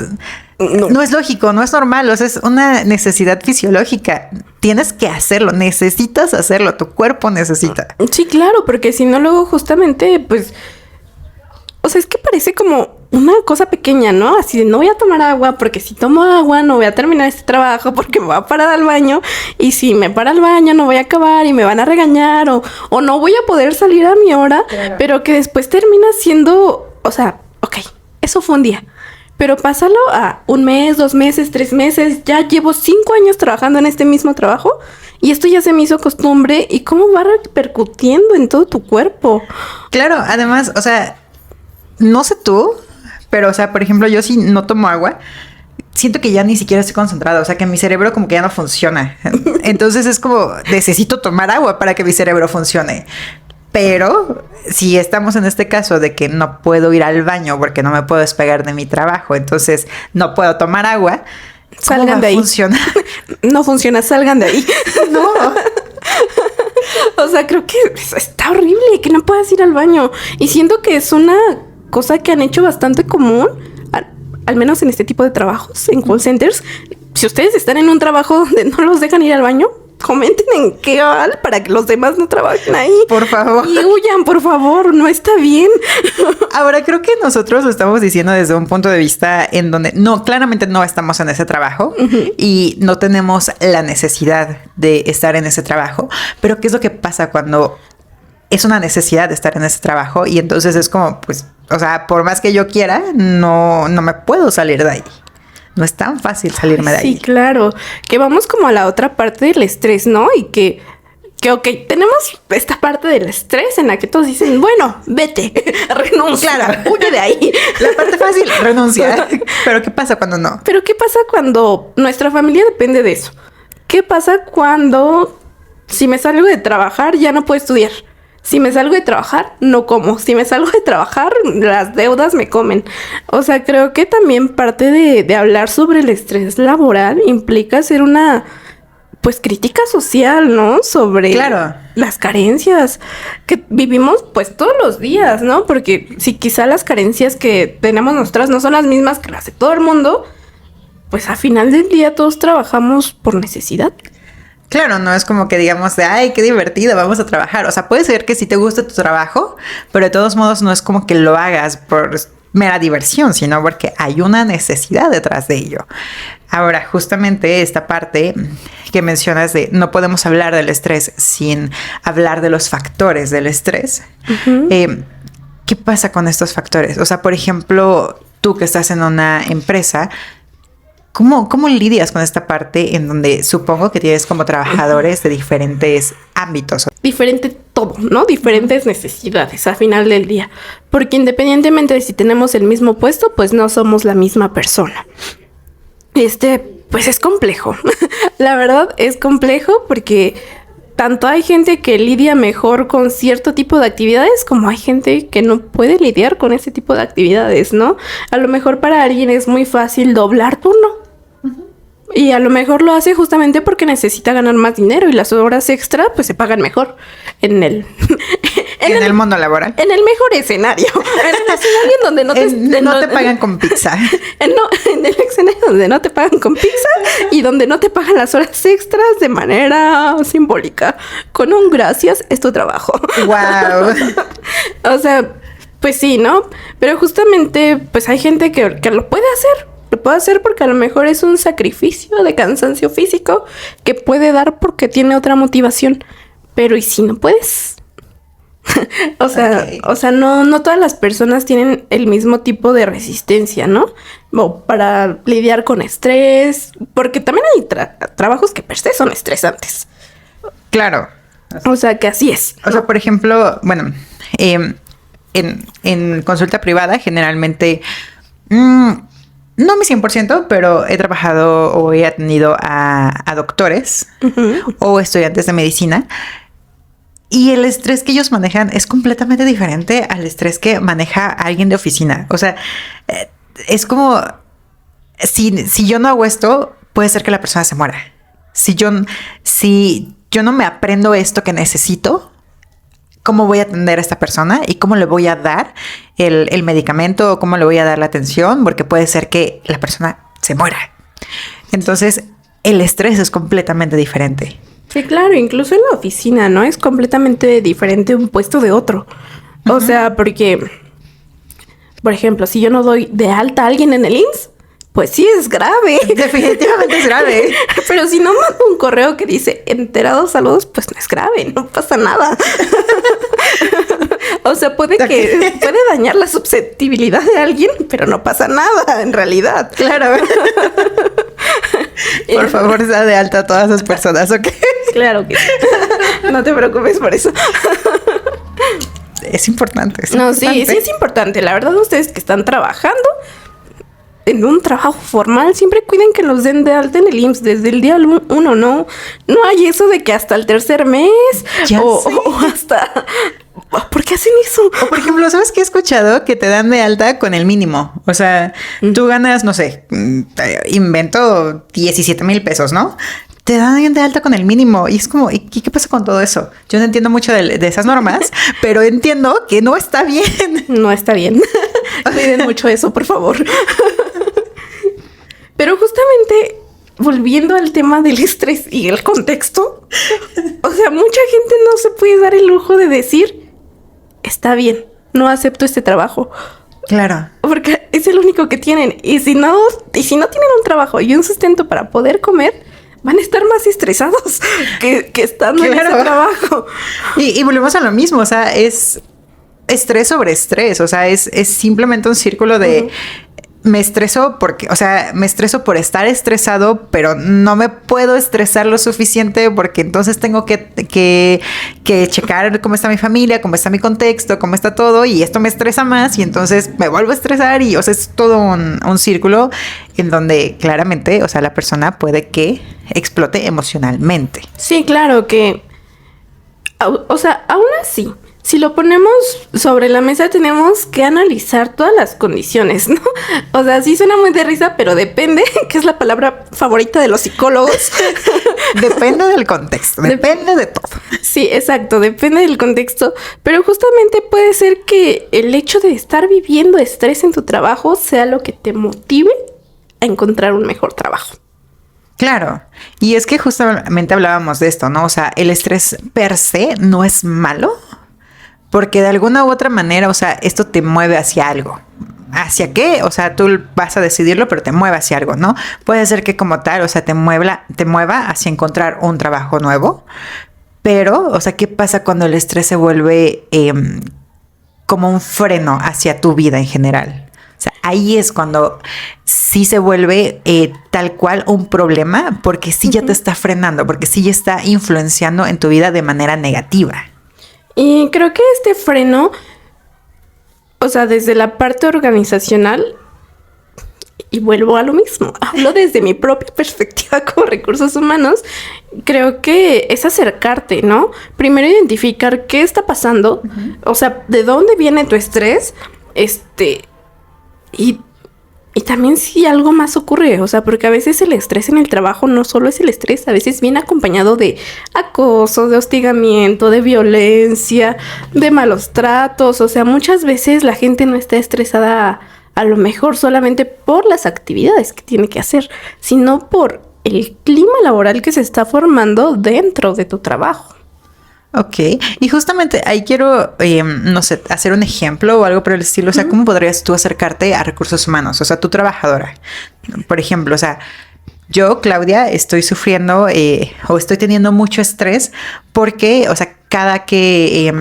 Speaker 1: lógico, no es normal, o sea, es una necesidad fisiológica. Tienes que hacerlo, necesitas hacerlo, tu cuerpo necesita.
Speaker 2: Sí, claro, porque si no luego justamente, pues... O sea, es que parece como una cosa pequeña, ¿no? Así de no voy a tomar agua porque si tomo agua no voy a terminar este trabajo porque me voy a parar al baño y si me para al baño no voy a acabar y me van a regañar o no voy a poder salir a mi hora, claro. Pero que después termina siendo, o sea, ok, eso fue un día. Pero pásalo a 1 mes, 2 meses, 3 meses. Ya llevo 5 años trabajando en este mismo trabajo y esto ya se me hizo costumbre. ¿Y cómo va repercutiendo en todo tu cuerpo?
Speaker 1: Claro, además, o sea, no sé tú, pero, o sea, por ejemplo, yo si no tomo agua, siento que ya ni siquiera estoy concentrada. O sea, que mi cerebro como que ya no funciona. Entonces es como, necesito tomar agua para que mi cerebro funcione. Pero si estamos en este caso de que no puedo ir al baño porque no me puedo despegar de mi trabajo, entonces no puedo tomar agua, ¿cómo
Speaker 2: salgan
Speaker 1: va
Speaker 2: de ahí?
Speaker 1: A funcionar?
Speaker 2: No funciona, salgan de ahí.
Speaker 1: No.
Speaker 2: O sea, creo que está horrible que no puedas ir al baño. Y siento que es una cosa que han hecho bastante común, al menos en este tipo de trabajos, en call centers. Si ustedes están en un trabajo donde no los dejan ir al baño, comenten en qué mal para que los demás no trabajen ahí.
Speaker 1: Por favor.
Speaker 2: Y huyan, por favor, no está bien.
Speaker 1: Ahora, creo que nosotros lo estamos diciendo desde un punto de vista en donde claramente no estamos en ese trabajo y no tenemos la necesidad de estar en ese trabajo. Pero ¿qué es lo que pasa cuando es una necesidad de estar en ese trabajo? Y entonces es como, pues, o sea, por más que yo quiera, no me puedo salir de ahí. No es tan fácil salirme de ahí.
Speaker 2: Sí, claro. Que vamos como a la otra parte del estrés, ¿no? Y que ok, tenemos esta parte del estrés en la que todos dicen, bueno, vete, renuncia,
Speaker 1: claro,
Speaker 2: huye de ahí.
Speaker 1: La parte fácil, renuncia. Pero ¿qué pasa cuando no?
Speaker 2: Pero ¿qué pasa cuando nuestra familia depende de eso? ¿Qué pasa cuando si me salgo de trabajar ya no puedo estudiar? Si me salgo de trabajar, no como. Si me salgo de trabajar, las deudas me comen. O sea, creo que también parte de hablar sobre el estrés laboral implica hacer una, pues, crítica social, ¿no? Sobre
Speaker 1: claro.
Speaker 2: Las carencias que vivimos, pues, todos los días, ¿no? Porque si quizá las carencias que tenemos nosotras no son las mismas que las de todo el mundo, pues, a final del día todos trabajamos por necesidad.
Speaker 1: Claro, no es como que digamos de, ay, qué divertido, vamos a trabajar. O sea, puede ser que sí te guste tu trabajo, pero de todos modos no es como que lo hagas por mera diversión, sino porque hay una necesidad detrás de ello. Ahora, justamente esta parte que mencionas de no podemos hablar del estrés sin hablar de los factores del estrés. Uh-huh. ¿Qué pasa con estos factores? O sea, por ejemplo, tú que estás en una empresa, ¿Cómo lidias con esta parte en donde supongo que tienes como trabajadores de diferentes ámbitos?
Speaker 2: Diferente todo, ¿no? Diferentes necesidades al final del día. Porque independientemente de si tenemos el mismo puesto, pues no somos la misma persona. Pues es complejo. La verdad es complejo porque tanto hay gente que lidia mejor con cierto tipo de actividades como hay gente que no puede lidiar con ese tipo de actividades, ¿no? A lo mejor para alguien es muy fácil doblar turno. Y a lo mejor lo hace justamente porque necesita ganar más dinero y las horas extra pues se pagan mejor en el
Speaker 1: mundo laboral.
Speaker 2: En el mejor escenario. En el escenario en donde
Speaker 1: no te pagan con pizza.
Speaker 2: En el escenario donde no te pagan con pizza y donde no te pagan las horas extras de manera simbólica. Con un gracias es tu trabajo.
Speaker 1: Wow.
Speaker 2: O sea, pues sí, ¿no? Pero justamente pues hay gente que lo puede hacer. Lo puede hacer porque a lo mejor es un sacrificio de cansancio físico que puede dar porque tiene otra motivación. Pero ¿y si no puedes? O sea, no todas las personas tienen el mismo tipo de resistencia, ¿no? O para lidiar con estrés, porque también hay trabajos que per se son estresantes.
Speaker 1: Claro.
Speaker 2: O sea, que así es.
Speaker 1: O sea, por ejemplo, bueno, en consulta privada generalmente... no mi 100%, pero he trabajado o he atendido a doctores uh-huh. o estudiantes de medicina. Y el estrés que ellos manejan es completamente diferente al estrés que maneja alguien de oficina. O sea, es como... Si yo no hago esto, puede ser que la persona se muera. Si yo no me aprendo esto que necesito... ¿Cómo voy a atender a esta persona? ¿Y cómo le voy a dar el medicamento? ¿O cómo le voy a dar la atención? Porque puede ser que la persona se muera. Entonces, el estrés es completamente diferente.
Speaker 2: Sí, claro. Incluso en la oficina, ¿no? Es completamente diferente un puesto de otro. Uh-huh. O sea, porque Por ejemplo, si yo no doy de alta a alguien en el IMSS, pues sí es grave.
Speaker 1: Definitivamente es grave.
Speaker 2: Pero si no mando un correo que dice enterados saludos, pues no es grave, no pasa nada. O sea, puede dañar la susceptibilidad de alguien, pero no pasa nada en realidad.
Speaker 1: Claro. Por favor, da de alta a todas esas personas, ¿ok?
Speaker 2: Claro que sí. No te preocupes por eso.
Speaker 1: Es importante.
Speaker 2: No, sí es importante. La verdad, ustedes que están trabajando en un trabajo formal, siempre cuiden que los den de alta en el IMSS desde el día 1, ¿no? No hay eso de que hasta el tercer mes o hasta... ¿Por qué hacen eso?
Speaker 1: O por ejemplo, ¿sabes qué he escuchado? Que te dan de alta con el mínimo. O sea, tú ganas, no sé, invento 17,000 pesos, ¿no? Te dan de alta con el mínimo. Y es como, ¿y qué pasa con todo eso? Yo no entiendo mucho de esas normas, pero entiendo que no está bien.
Speaker 2: No está bien. Cuiden mucho eso, por favor. Pero justamente, volviendo al tema del estrés y el contexto, o sea, mucha gente no se puede dar el lujo de decir, está bien, no acepto este trabajo.
Speaker 1: Claro.
Speaker 2: Porque es el único que tienen. Y si no tienen un trabajo y un sustento para poder comer, van a estar más estresados que estando en ese trabajo.
Speaker 1: Y volvemos a lo mismo, o sea, es estrés sobre estrés, o sea, es simplemente un círculo de... Me estreso por estar estresado, pero no me puedo estresar lo suficiente porque entonces tengo que checar cómo está mi familia, cómo está mi contexto, cómo está todo, y esto me estresa más y entonces me vuelvo a estresar y, o sea, es todo un círculo en donde claramente, o sea, la persona puede que explote emocionalmente.
Speaker 2: Sí, claro que, o sea, aún así, si lo ponemos sobre la mesa, tenemos que analizar todas las condiciones, ¿no? O sea, sí suena muy de risa, pero depende, que es la palabra favorita de los psicólogos.
Speaker 1: Depende del contexto, depende de todo.
Speaker 2: Sí, exacto, depende del contexto. Pero justamente puede ser que el hecho de estar viviendo estrés en tu trabajo sea lo que te motive a encontrar un mejor trabajo.
Speaker 1: Claro, y es que justamente hablábamos de esto, ¿no? O sea, el estrés per se no es malo. Porque de alguna u otra manera, o sea, esto te mueve hacia algo. ¿Hacia qué? O sea, tú vas a decidirlo, pero te mueve hacia algo, ¿no? Puede ser que como tal, o sea, te mueva hacia encontrar un trabajo nuevo. Pero, o sea, ¿qué pasa cuando el estrés se vuelve como un freno hacia tu vida en general? O sea, ahí es cuando sí se vuelve tal cual un problema, porque sí ya te está frenando, porque sí ya está influenciando en tu vida de manera negativa.
Speaker 2: Y creo que este freno, o sea, desde la parte organizacional, y vuelvo a lo mismo, hablo desde mi propia perspectiva como recursos humanos, creo que es acercarte, ¿no? Primero identificar qué está pasando, o sea, de dónde viene tu estrés, y también si algo más ocurre, o sea, porque a veces el estrés en el trabajo no solo es el estrés, a veces viene acompañado de acoso, de hostigamiento, de violencia, de malos tratos, o sea, muchas veces la gente no está estresada a lo mejor solamente por las actividades que tiene que hacer, sino por el clima laboral que se está formando dentro de tu trabajo.
Speaker 1: Ok, y justamente ahí quiero, no sé, hacer un ejemplo o algo por el estilo. O sea, ¿cómo podrías tú acercarte a recursos humanos? O sea, tu trabajadora, por ejemplo, o sea, yo, Claudia, estoy sufriendo o estoy teniendo mucho estrés porque, o sea, cada que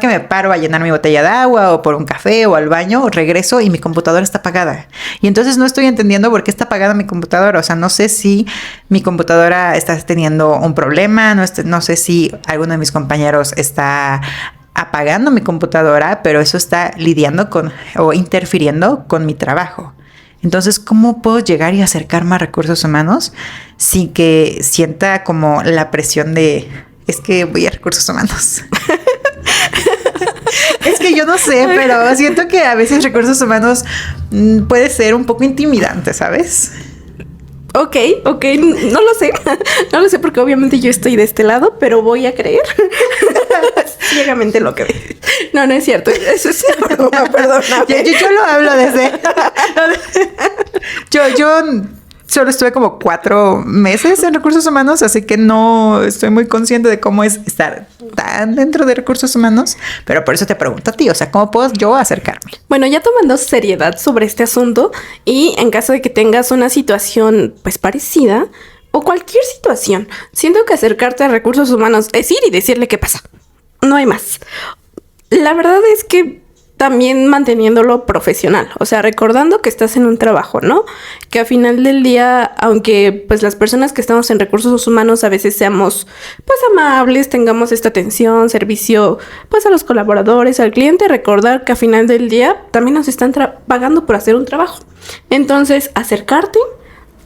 Speaker 1: me paro a llenar mi botella de agua o por un café o al baño, regreso y mi computadora está apagada. Y entonces no estoy entendiendo por qué está apagada mi computadora. O sea, no sé si mi computadora está teniendo un problema, no sé si alguno de mis compañeros está apagando mi computadora, pero eso está lidiando con o interfiriendo con mi trabajo. Entonces, ¿cómo puedo llegar y acercarme a recursos humanos sin que sienta como la presión de... Es que voy a recursos humanos? Es que yo no sé, pero siento que a veces recursos humanos puede ser un poco intimidante, ¿sabes?
Speaker 2: Ok, no lo sé. No lo sé porque obviamente yo estoy de este lado, pero voy a creer ciegamente lo que ve. No es cierto. Eso es broma, perdóname.
Speaker 1: Yo lo hablo desde... yo solo estuve como 4 meses en recursos humanos, así que no estoy muy consciente de cómo es estar tan dentro de recursos humanos, pero por eso te pregunto a ti, o sea, ¿cómo puedo yo acercarme?
Speaker 2: Bueno, ya tomando seriedad sobre este asunto y en caso de que tengas una situación pues parecida o cualquier situación, siento que acercarte a recursos humanos es ir y decirle qué pasa. No hay más. La verdad es que también manteniéndolo profesional, o sea, recordando que estás en un trabajo, ¿no? Que al final del día, aunque pues las personas que estamos en recursos humanos a veces seamos pues amables, tengamos esta atención, servicio pues a los colaboradores, al cliente, recordar que al final del día también nos están pagando por hacer un trabajo. Entonces, acercarte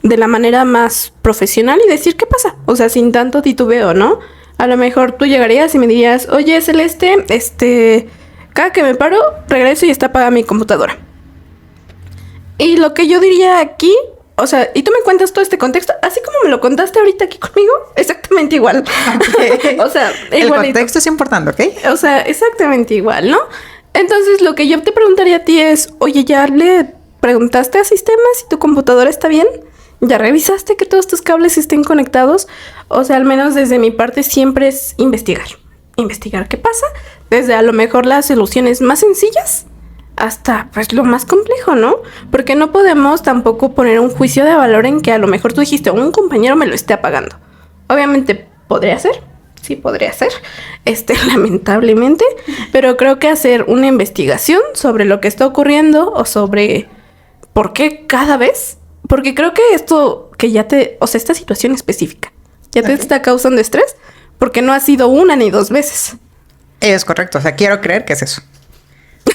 Speaker 2: de la manera más profesional y decir qué pasa, o sea, sin tanto titubeo, ¿no? A lo mejor tú llegarías y me dirías, oye, Celeste, cada que me paro, regreso y está apagada mi computadora. Y lo que yo diría aquí, o sea, y tú me cuentas todo este contexto, así como me lo contaste ahorita aquí conmigo, exactamente igual.
Speaker 1: Okay.
Speaker 2: O sea,
Speaker 1: el
Speaker 2: igualito.
Speaker 1: contexto es importante, ¿ok?
Speaker 2: O sea, exactamente igual, ¿no? Entonces, lo que yo te preguntaría a ti es, oye, ¿ya le preguntaste a sistemas si tu computadora está bien? ¿Ya revisaste que todos tus cables estén conectados? O sea, al menos desde mi parte siempre es investigar. Investigar qué pasa, desde a lo mejor las soluciones más sencillas hasta pues lo más complejo, ¿no? Porque no podemos tampoco poner un juicio de valor en que a lo mejor tú dijiste, un compañero me lo esté apagando. Obviamente podría ser, sí podría ser, lamentablemente, pero creo que hacer una investigación sobre lo que está ocurriendo o sobre por qué cada vez, porque creo que esto que esta situación específica ya te está causando estrés, porque no ha sido una ni 2 veces.
Speaker 1: Es correcto, o sea, quiero creer que es eso.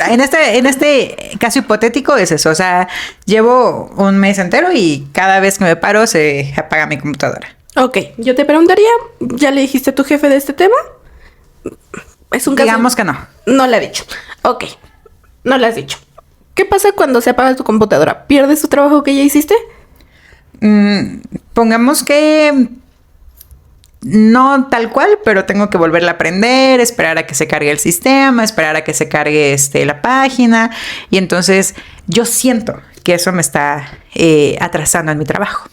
Speaker 1: En este caso hipotético es eso, o sea, llevo un mes entero y cada vez que me paro se apaga mi computadora.
Speaker 2: Ok, yo te preguntaría, ¿ya le dijiste a tu jefe de este tema? Es un caso...
Speaker 1: Digamos que no.
Speaker 2: No le ha dicho. Ok, no le has dicho. ¿Qué pasa cuando se apaga tu computadora? ¿Pierdes tu trabajo que ya hiciste?
Speaker 1: Pongamos que no tal cual, pero tengo que volverla a aprender, esperar a que se cargue el sistema, esperar a que se cargue la página. Y entonces yo siento que eso me está atrasando en mi trabajo.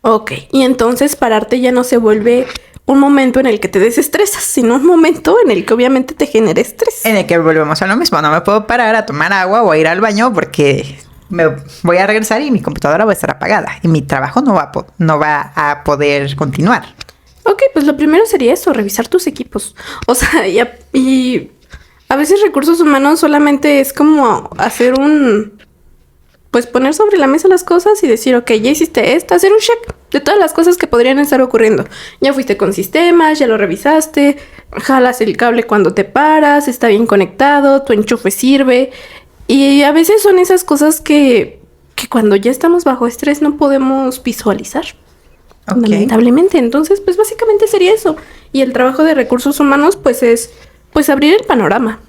Speaker 2: Ok, y entonces pararte ya no se vuelve un momento en el que te desestresas, sino un momento en el que obviamente te genera estrés.
Speaker 1: En el que volvemos a lo mismo, no me puedo parar a tomar agua o a ir al baño porque me voy a regresar y mi computadora va a estar apagada y mi trabajo no va a poder continuar.
Speaker 2: Ok, pues lo primero sería eso, revisar tus equipos. O sea, y a veces recursos humanos solamente es como hacer pues poner sobre la mesa las cosas y decir, ok, ya hiciste esto, hacer un check de todas las cosas que podrían estar ocurriendo. Ya fuiste con sistemas, ya lo revisaste, jalas el cable cuando te paras, está bien conectado, tu enchufe sirve. Y a veces son esas cosas que cuando ya estamos bajo estrés no podemos visualizar. Okay. Lamentablemente. Entonces, pues básicamente sería eso. Y el trabajo de recursos humanos, pues es pues abrir el panorama.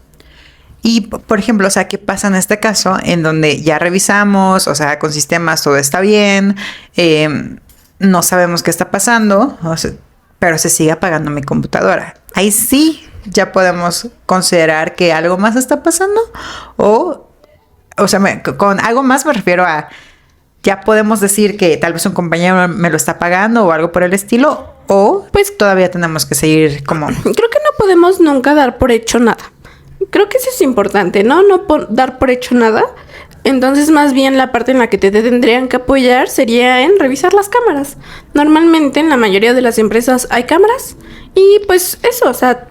Speaker 1: Y, por ejemplo, o sea, ¿qué pasa en este caso en donde ya revisamos, o sea, con sistemas todo está bien, no sabemos qué está pasando, o sea, pero se sigue apagando mi computadora? Ahí sí ya podemos considerar que algo más está pasando o sea, con algo más me refiero a ya podemos decir que tal vez un compañero me lo está pagando o algo por el estilo, o pues todavía tenemos que seguir como...
Speaker 2: Creo que no podemos nunca dar por hecho nada. Creo que eso es importante, ¿no? No dar por hecho nada. Entonces, más bien la parte en la que te tendrían que apoyar sería en revisar las cámaras. Normalmente en la mayoría de las empresas hay cámaras y pues eso, o sea,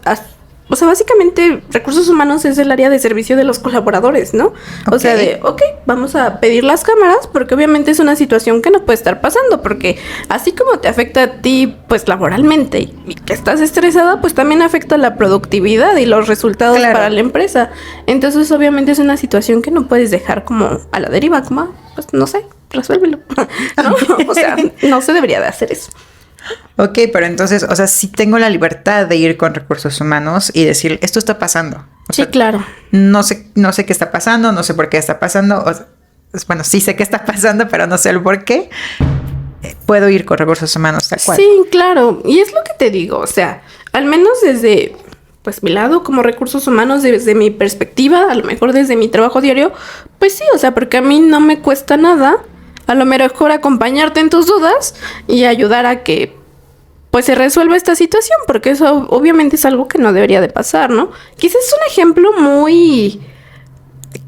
Speaker 2: básicamente recursos humanos es el área de servicio de los colaboradores, ¿no? Okay. O sea, vamos a pedir las cámaras porque obviamente es una situación que no puede estar pasando porque así como te afecta a ti, pues laboralmente y que estás estresada, pues también afecta la productividad y los resultados para la empresa. Entonces, obviamente es una situación que no puedes dejar como a la deriva, como, pues no sé, resuélvelo. ¿No? O sea, no se debería de hacer eso.
Speaker 1: Ok, pero entonces, o sea, sí tengo la libertad de ir con recursos humanos y decir, esto está pasando. O
Speaker 2: sí,
Speaker 1: sea,
Speaker 2: claro.
Speaker 1: No sé qué está pasando, no sé por qué está pasando. O sea, bueno, sí sé qué está pasando, pero no sé el por qué. Puedo ir con recursos humanos tal cual.
Speaker 2: Sí, claro. Y es lo que te digo, o sea, al menos desde, pues, mi lado como recursos humanos, desde mi perspectiva, a lo mejor desde mi trabajo diario, pues sí, o sea, porque a mí no me cuesta nada a lo mejor acompañarte en tus dudas y ayudar a que pues se resuelva esta situación, porque eso obviamente es algo que no debería de pasar, ¿no? Quizás es un ejemplo muy...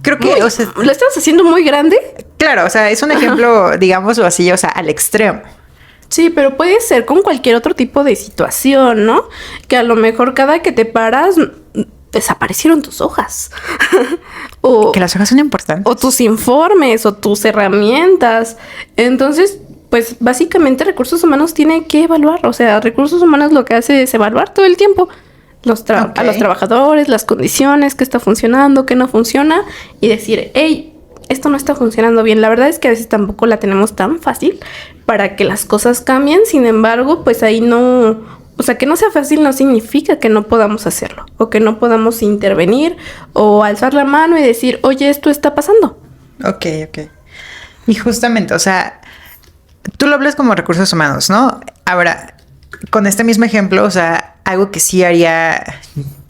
Speaker 1: Creo que, o sea,
Speaker 2: ¿lo estás haciendo muy grande?
Speaker 1: claro, o sea, es un ejemplo, digámoslo así, o sea, al extremo.
Speaker 2: Sí, pero puede ser con cualquier otro tipo de situación, ¿no? Que a lo mejor cada que te paras desaparecieron tus hojas.
Speaker 1: Que las hojas son importantes.
Speaker 2: O tus informes o tus herramientas. Entonces, pues básicamente recursos humanos tiene que evaluar. O sea, recursos humanos lo que hace es evaluar todo el tiempo a los trabajadores, las condiciones, qué está funcionando, qué no funciona, y decir, hey, esto no está funcionando bien. La verdad es que a veces tampoco la tenemos tan fácil para que las cosas cambien. Sin embargo, pues ahí no... O sea, que no sea fácil no significa que no podamos hacerlo. O que no podamos intervenir o alzar la mano y decir, oye, esto está pasando.
Speaker 1: Ok. Y justamente, o sea, tú lo hablas como recursos humanos, ¿no? Ahora, con este mismo ejemplo, o sea, algo que sí haría...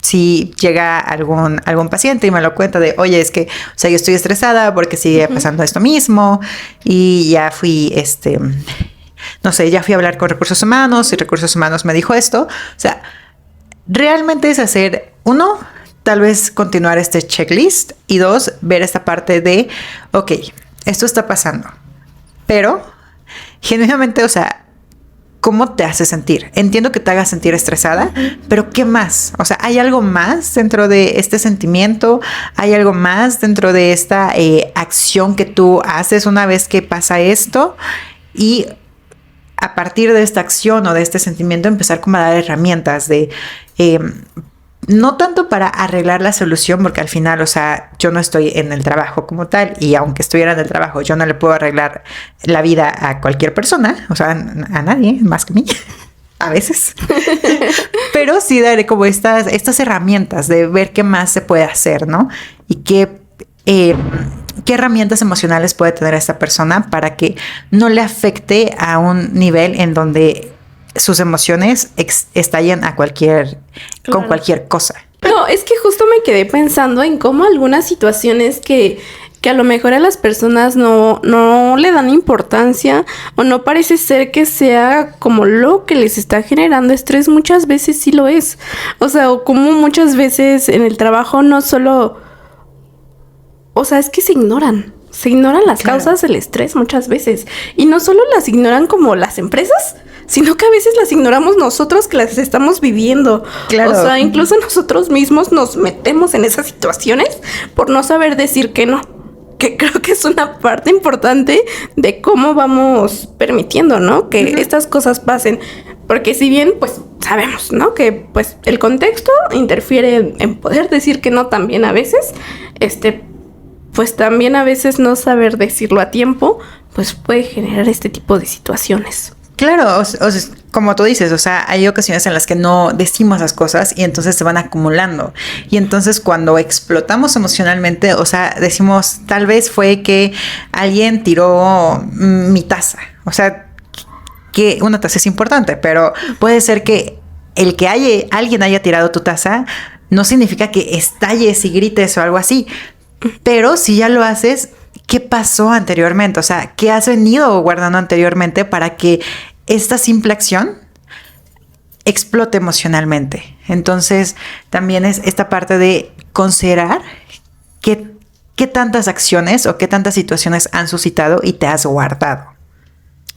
Speaker 1: Si llega algún paciente y me lo cuenta de, oye, es que, o sea, yo estoy estresada porque sigue pasando esto mismo y ya fui, no sé, ya fui a hablar con recursos humanos y recursos humanos me dijo esto. O sea, realmente es hacer, uno, tal vez continuar este checklist y dos, ver esta parte de, ok, esto está pasando, pero genuinamente, o sea, ¿cómo te hace sentir? Entiendo que te haga sentir estresada, pero ¿qué más? O sea, ¿hay algo más dentro de este sentimiento? ¿Hay algo más dentro de esta acción que tú haces una vez que pasa esto? Y a partir de esta acción o de este sentimiento empezar como a dar herramientas de... no tanto para arreglar la solución, porque al final, o sea, yo no estoy en el trabajo como tal, y aunque estuviera en el trabajo, yo no le puedo arreglar la vida a cualquier persona, o sea, a nadie, más que a mí, a veces. Pero sí daré como estas herramientas de ver qué más se puede hacer, ¿no? Y qué herramientas emocionales puede tener esta persona para que no le afecte a un nivel en donde sus emociones estallan con cualquier cosa.
Speaker 2: No, es que justo me quedé pensando en cómo algunas situaciones que a lo mejor a las personas no le dan importancia o no parece ser que sea como lo que les está generando estrés, muchas veces sí lo es. O sea, o como muchas veces en el trabajo no solo... O sea, es que se ignoran las causas del estrés muchas veces. Y no solo las ignoran como las empresas, sino que a veces las ignoramos nosotros que las estamos viviendo. Claro. O sea, incluso nosotros mismos nos metemos en esas situaciones por no saber decir que no. Que creo que es una parte importante de cómo vamos permitiendo, ¿no? Que estas cosas pasen. Porque si bien, pues, sabemos, ¿no? Que, pues, el contexto interfiere en poder decir que no también a veces. Pues también a veces no saber decirlo a tiempo, pues puede generar este tipo de situaciones.
Speaker 1: Claro, o sea, como tú dices, o sea, hay ocasiones en las que no decimos las cosas y entonces se van acumulando. Y entonces cuando explotamos emocionalmente, o sea, decimos, tal vez fue que alguien tiró mi taza. O sea, que una taza es importante, pero puede ser que el que alguien haya tirado tu taza no significa que estalles y grites o algo así. Pero si ya lo haces, ¿qué pasó anteriormente? O sea, ¿qué has venido guardando anteriormente para que esta simple acción explote emocionalmente? Entonces, también es esta parte de considerar qué tantas acciones o qué tantas situaciones han suscitado y te has guardado.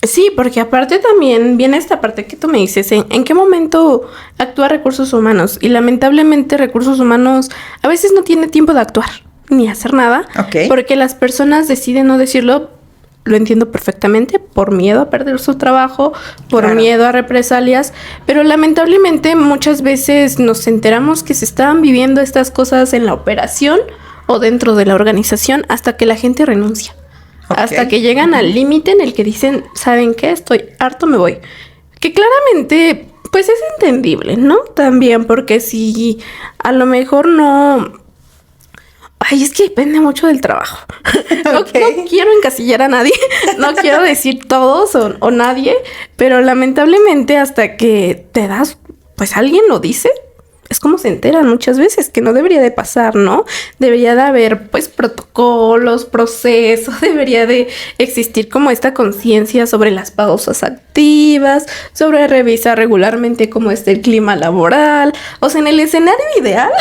Speaker 2: Sí, porque aparte también viene esta parte que tú me dices, ¿en qué momento actúa recursos humanos? Y lamentablemente recursos humanos a veces no tiene tiempo de actuar ni hacer nada, porque las personas deciden no decirlo. Lo entiendo perfectamente, por miedo a perder su trabajo, por miedo a represalias, pero lamentablemente muchas veces nos enteramos que se estaban viviendo estas cosas en la operación o dentro de la organización hasta que la gente renuncia. Hasta que llegan al límite en el que dicen, ¿saben qué? Estoy harto, me voy. Que claramente, pues es entendible, ¿no? También, porque si a lo mejor no... Ay, es que depende mucho del trabajo. No quiero encasillar a nadie, no quiero decir todos o nadie, pero lamentablemente hasta que te das, pues alguien lo dice, es como se enteran muchas veces, que no debería de pasar, ¿no? Debería de haber, pues, protocolos, procesos, debería de existir como esta conciencia sobre las pausas activas, sobre revisar regularmente cómo está el clima laboral. O sea, en el escenario ideal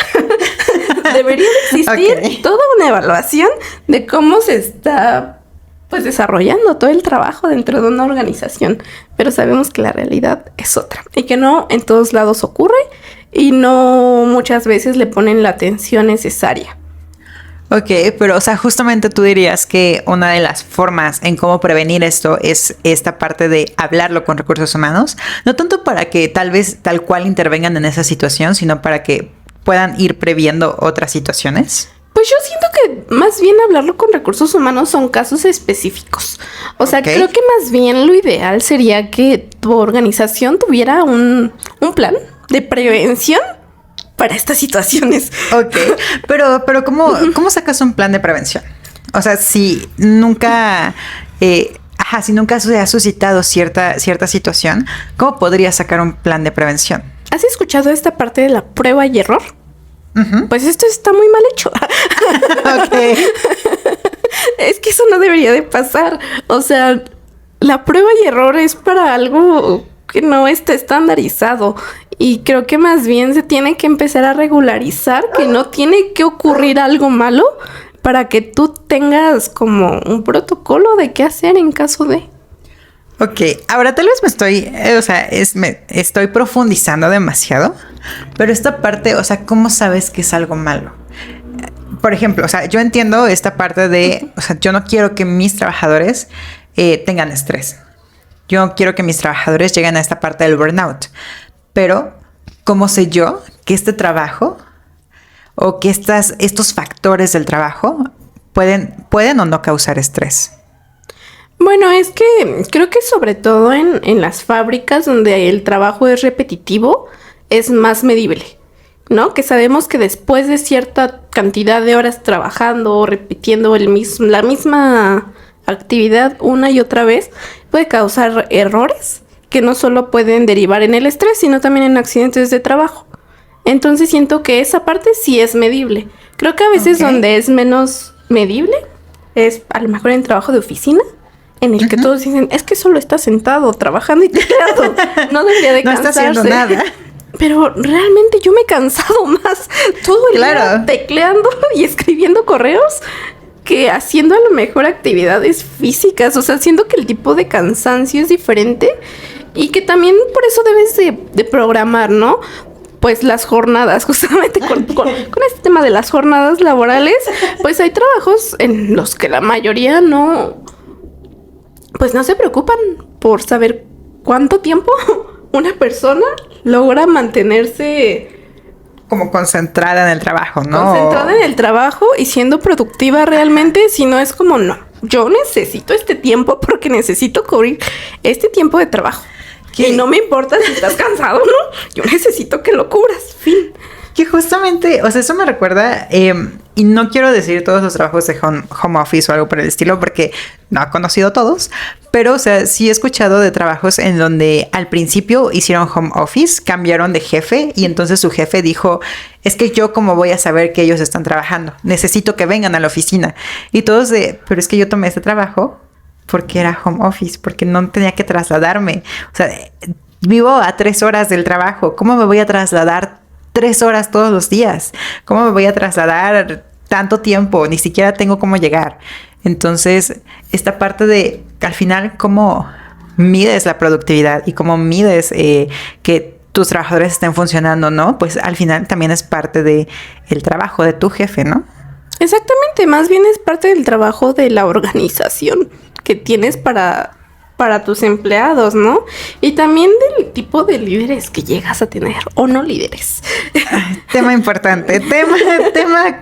Speaker 2: debería de existir toda una evaluación de cómo se está, pues, desarrollando todo el trabajo dentro de una organización. Pero sabemos que la realidad es otra y que no en todos lados ocurre. Y no muchas veces le ponen la atención necesaria.
Speaker 1: Ok, pero o sea, justamente tú dirías que una de las formas en cómo prevenir esto es esta parte de hablarlo con recursos humanos, no tanto para que tal vez tal cual intervengan en esa situación, sino para que puedan ir previendo otras situaciones.
Speaker 2: Pues yo siento que más bien hablarlo con recursos humanos son casos específicos. O sea, creo que más bien lo ideal sería que tu organización tuviera un plan de prevención para estas situaciones.
Speaker 1: Ok, pero ¿cómo sacas un plan de prevención? O sea, si nunca se ha suscitado cierta situación, ¿cómo podrías sacar un plan de prevención?
Speaker 2: ¿Has escuchado esta parte de la prueba y error?
Speaker 1: Uh-huh.
Speaker 2: Pues esto está muy mal hecho.
Speaker 1: Ok.
Speaker 2: Es que eso no debería de pasar. O sea, la prueba y error es para algo que no está estandarizado. Y creo que más bien se tiene que empezar a regularizar, que no tiene que ocurrir algo malo para que tú tengas como un protocolo de qué hacer en caso de...
Speaker 1: Ok, ahora tal vez estoy profundizando demasiado, pero esta parte, o sea, ¿cómo sabes que es algo malo? Por ejemplo, o sea, yo entiendo esta parte de, o sea, yo no quiero que mis trabajadores tengan estrés. Yo no quiero que mis trabajadores lleguen a esta parte del burnout. Pero, ¿cómo sé yo que este trabajo o que estos factores del trabajo pueden o no causar estrés?
Speaker 2: Bueno, es que creo que sobre todo en las fábricas donde el trabajo es repetitivo, es más medible, ¿no? Que sabemos que después de cierta cantidad de horas trabajando o repitiendo la misma actividad una y otra vez, puede causar errores que no solo pueden derivar en el estrés, sino también en accidentes de trabajo. Entonces siento que esa parte sí es medible. Creo que a veces donde es menos medible es a lo mejor en trabajo de oficina, en el que todos dicen, es que solo está sentado, trabajando y tecleando. No debería de cansarse.
Speaker 1: No está haciendo nada.
Speaker 2: Pero realmente yo me he cansado más todo el día tecleando y escribiendo correos que haciendo a lo mejor actividades físicas. O sea, siento que el tipo de cansancio es diferente y que también por eso debes de programar, ¿no? Pues las jornadas, justamente con este tema de las jornadas laborales, pues hay trabajos en los que la mayoría no se preocupan por saber cuánto tiempo una persona logra mantenerse
Speaker 1: como concentrada en el trabajo, ¿no?
Speaker 2: Concentrada en el trabajo y siendo productiva realmente, si no es como, no, yo necesito este tiempo porque necesito cubrir este tiempo de trabajo. ¿Qué? Y no me importa si estás cansado, ¿no? Yo necesito que lo cubras, fin.
Speaker 1: Que justamente, o sea, eso me recuerda, y no quiero decir todos los trabajos de home office o algo por el estilo, porque no he conocido todos, pero, o sea, sí he escuchado de trabajos en donde al principio hicieron home office, cambiaron de jefe, y entonces su jefe dijo, es que yo cómo voy a saber que ellos están trabajando, necesito que vengan a la oficina. Y todos pero es que yo tomé este trabajo porque era home office, porque no tenía que trasladarme. O sea, vivo a 3 horas del trabajo, ¿cómo me voy a trasladar 3 horas todos los días? ¿Cómo me voy a trasladar tanto tiempo? Ni siquiera tengo cómo llegar. Entonces, esta parte de, al final, cómo mides la productividad y cómo mides que tus trabajadores estén funcionando, ¿no? Pues al final también es parte del trabajo de tu jefe, ¿no?
Speaker 2: Exactamente, más bien es parte del trabajo de la organización que tienes para tus empleados, ¿no? Y también del tipo de líderes que llegas a tener o no líderes.
Speaker 1: Tema importante, tema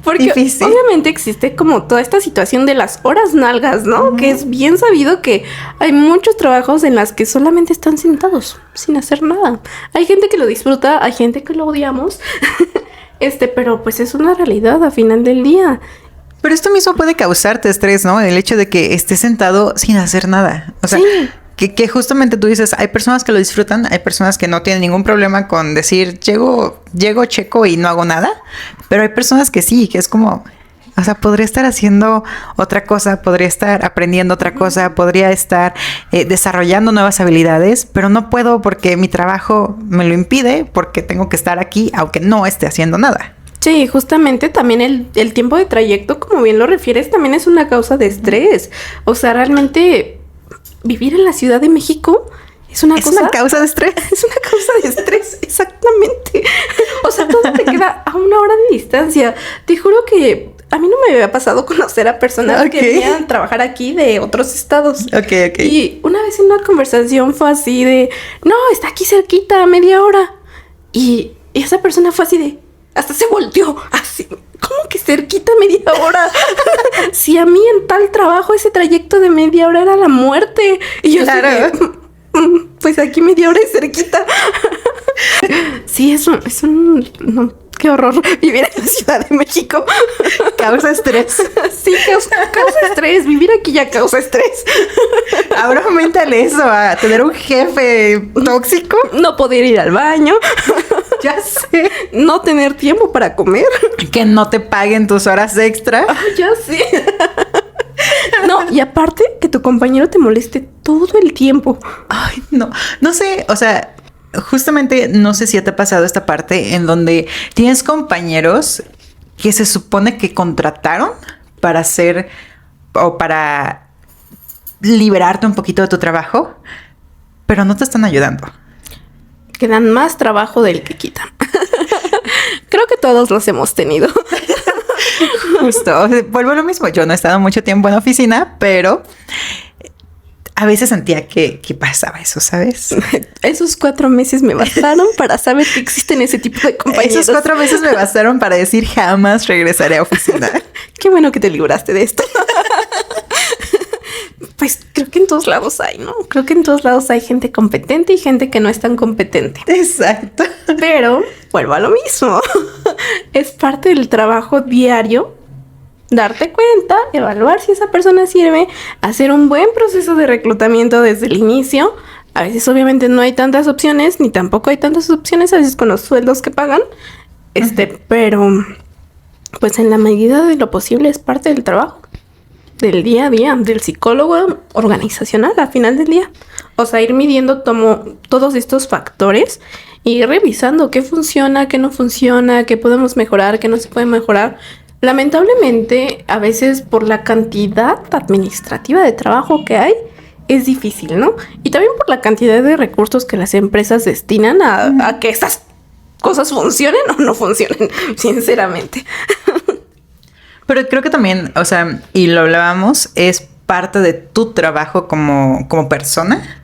Speaker 2: porque difícil. Obviamente existe como toda esta situación de las horas nalgas, ¿no? Uh-huh. Que es bien sabido que hay muchos trabajos en las que solamente están sentados sin hacer nada. Hay gente que lo disfruta, hay gente que lo odiamos, pero pues es una realidad a final del día. Pero
Speaker 1: esto mismo puede causarte estrés, ¿no? El hecho de que estés sentado sin hacer nada. O sea, sí. que justamente tú dices, hay personas que lo disfrutan, hay personas que no tienen ningún problema con decir, llego, checo y no hago nada, pero hay personas que sí, que es como, o sea, podría estar haciendo otra cosa, podría estar aprendiendo otra cosa, podría estar desarrollando nuevas habilidades, pero no puedo porque mi trabajo me lo impide, porque tengo que estar aquí aunque no esté haciendo nada.
Speaker 2: Sí, justamente también el tiempo de trayecto, como bien lo refieres, también es una causa de estrés. O sea, realmente vivir en la Ciudad de México es una
Speaker 1: causa de estrés.
Speaker 2: Es una causa de estrés, exactamente. O sea, todo te queda a 1 hora de distancia. Te juro que a mí no me había pasado conocer a personas que venían a trabajar aquí de otros estados.
Speaker 1: Ok.
Speaker 2: Y una vez en una conversación fue así de, no, está aquí cerquita, a media hora. Y esa persona fue así de, hasta se volteó, así, ¿cómo que cerquita media hora? Si a mí en tal trabajo ese trayecto de media hora era la muerte. Y yo
Speaker 1: claro.
Speaker 2: Pues aquí media hora es cerquita. Sí, no, qué horror vivir en la Ciudad de México.
Speaker 1: Causa estrés.
Speaker 2: Sí, causa estrés. Vivir aquí ya causa estrés.
Speaker 1: Ahora aumentale eso a tener un jefe tóxico.
Speaker 2: No poder ir al baño.
Speaker 1: Ya sé.
Speaker 2: No tener tiempo para comer.
Speaker 1: Que no te paguen tus horas extra.
Speaker 2: Ya sé. No, y aparte que tu compañero te moleste todo el tiempo.
Speaker 1: Ay, no sé, o sea, justamente no sé si te ha pasado esta parte en donde tienes compañeros que se supone que contrataron para hacer o para liberarte un poquito de tu trabajo, pero no te están ayudando.
Speaker 2: Que dan más trabajo del que quitan. Creo que todos los hemos tenido.
Speaker 1: Justo, vuelvo a lo mismo. Yo no he estado mucho tiempo en oficina, pero a veces sentía que pasaba eso, ¿sabes?
Speaker 2: Esos 4 meses me bastaron para saber que existen ese tipo de compañeros.
Speaker 1: Esos 4 meses me bastaron para decir jamás regresaré a oficina.
Speaker 2: Qué bueno que te libraste de esto. Pues creo que en todos lados hay, ¿no? Creo que en todos lados hay gente competente y gente que no es tan competente.
Speaker 1: Exacto.
Speaker 2: Pero vuelvo a lo mismo. Es parte del trabajo diario darte cuenta, evaluar si esa persona sirve, hacer un buen proceso de reclutamiento desde el inicio. A veces obviamente no hay tantas opciones, ni tampoco hay tantas opciones a veces con los sueldos que pagan. Pero pues en la medida de lo posible es parte del trabajo. Del día a día, del psicólogo organizacional al final del día. O sea, ir midiendo todos estos factores y ir revisando qué funciona, qué no funciona, qué podemos mejorar, qué no se puede mejorar. Lamentablemente, a veces por la cantidad administrativa de trabajo que hay, es difícil, ¿no? Y también por la cantidad de recursos que las empresas destinan a que estas cosas funcionen o no funcionen, sinceramente.
Speaker 1: Pero creo que también, o sea, y lo hablábamos, es parte de tu trabajo como persona,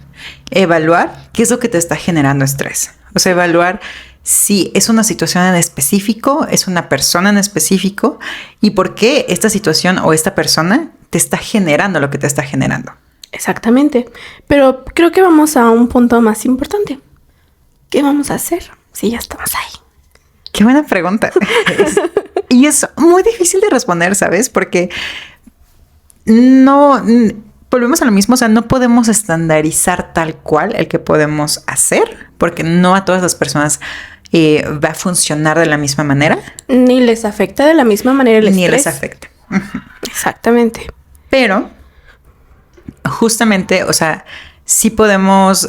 Speaker 1: evaluar qué es lo que te está generando estrés. O sea, evaluar si es una situación en específico, es una persona en específico, y por qué esta situación o esta persona te está generando lo que te está generando.
Speaker 2: Exactamente. Pero creo que vamos a un punto más importante. ¿Qué vamos a hacer si ya estamos ahí?
Speaker 1: Qué buena pregunta. Y es muy difícil de responder, ¿sabes? Porque volvemos a lo mismo, o sea, no podemos estandarizar tal cual el que podemos hacer, porque no a todas las personas va a funcionar de la misma manera.
Speaker 2: Ni les afecta de la misma manera el estrés.
Speaker 1: Ni les afecta.
Speaker 2: Exactamente.
Speaker 1: Pero, justamente, o sea, sí podemos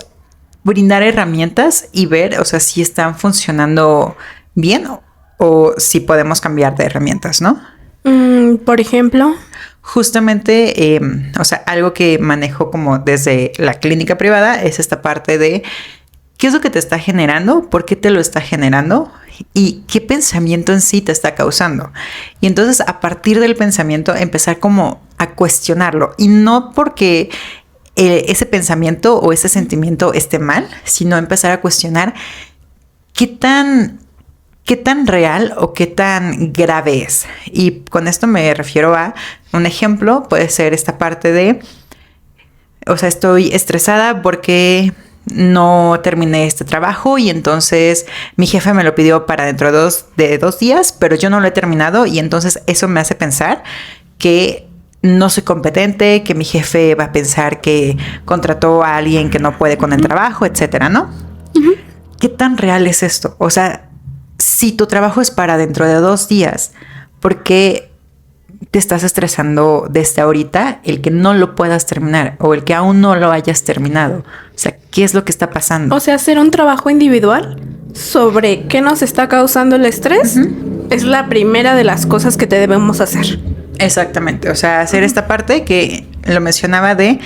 Speaker 1: brindar herramientas y ver, o sea, si están funcionando bien o si podemos cambiar de herramientas, ¿no?
Speaker 2: Por ejemplo.
Speaker 1: Justamente, o sea, algo que manejo como desde la clínica privada es esta parte de qué es lo que te está generando, por qué te lo está generando y qué pensamiento en sí te está causando. Y entonces, a partir del pensamiento, empezar como a cuestionarlo. Y no porque ese pensamiento o ese sentimiento esté mal, sino empezar a cuestionar qué tan real o qué tan grave es. Y con esto me refiero a un ejemplo, puede ser esta parte de, o sea, estoy estresada porque no terminé este trabajo y entonces mi jefe me lo pidió para dentro de 2 días, pero yo no lo he terminado y entonces eso me hace pensar que no soy competente, que mi jefe va a pensar que contrató a alguien que no puede con el trabajo, etcétera, ¿no? Uh-huh. ¿Qué tan real es esto? O sea, si tu trabajo es para dentro de 2 días, ¿por qué te estás estresando desde ahorita el que no lo puedas terminar o el que aún no lo hayas terminado? O sea, ¿qué es lo que está pasando?
Speaker 2: O sea, hacer un trabajo individual sobre qué nos está causando el estrés es la primera de las cosas que te debemos hacer.
Speaker 1: Exactamente, o sea, hacer esta parte que lo mencionaba de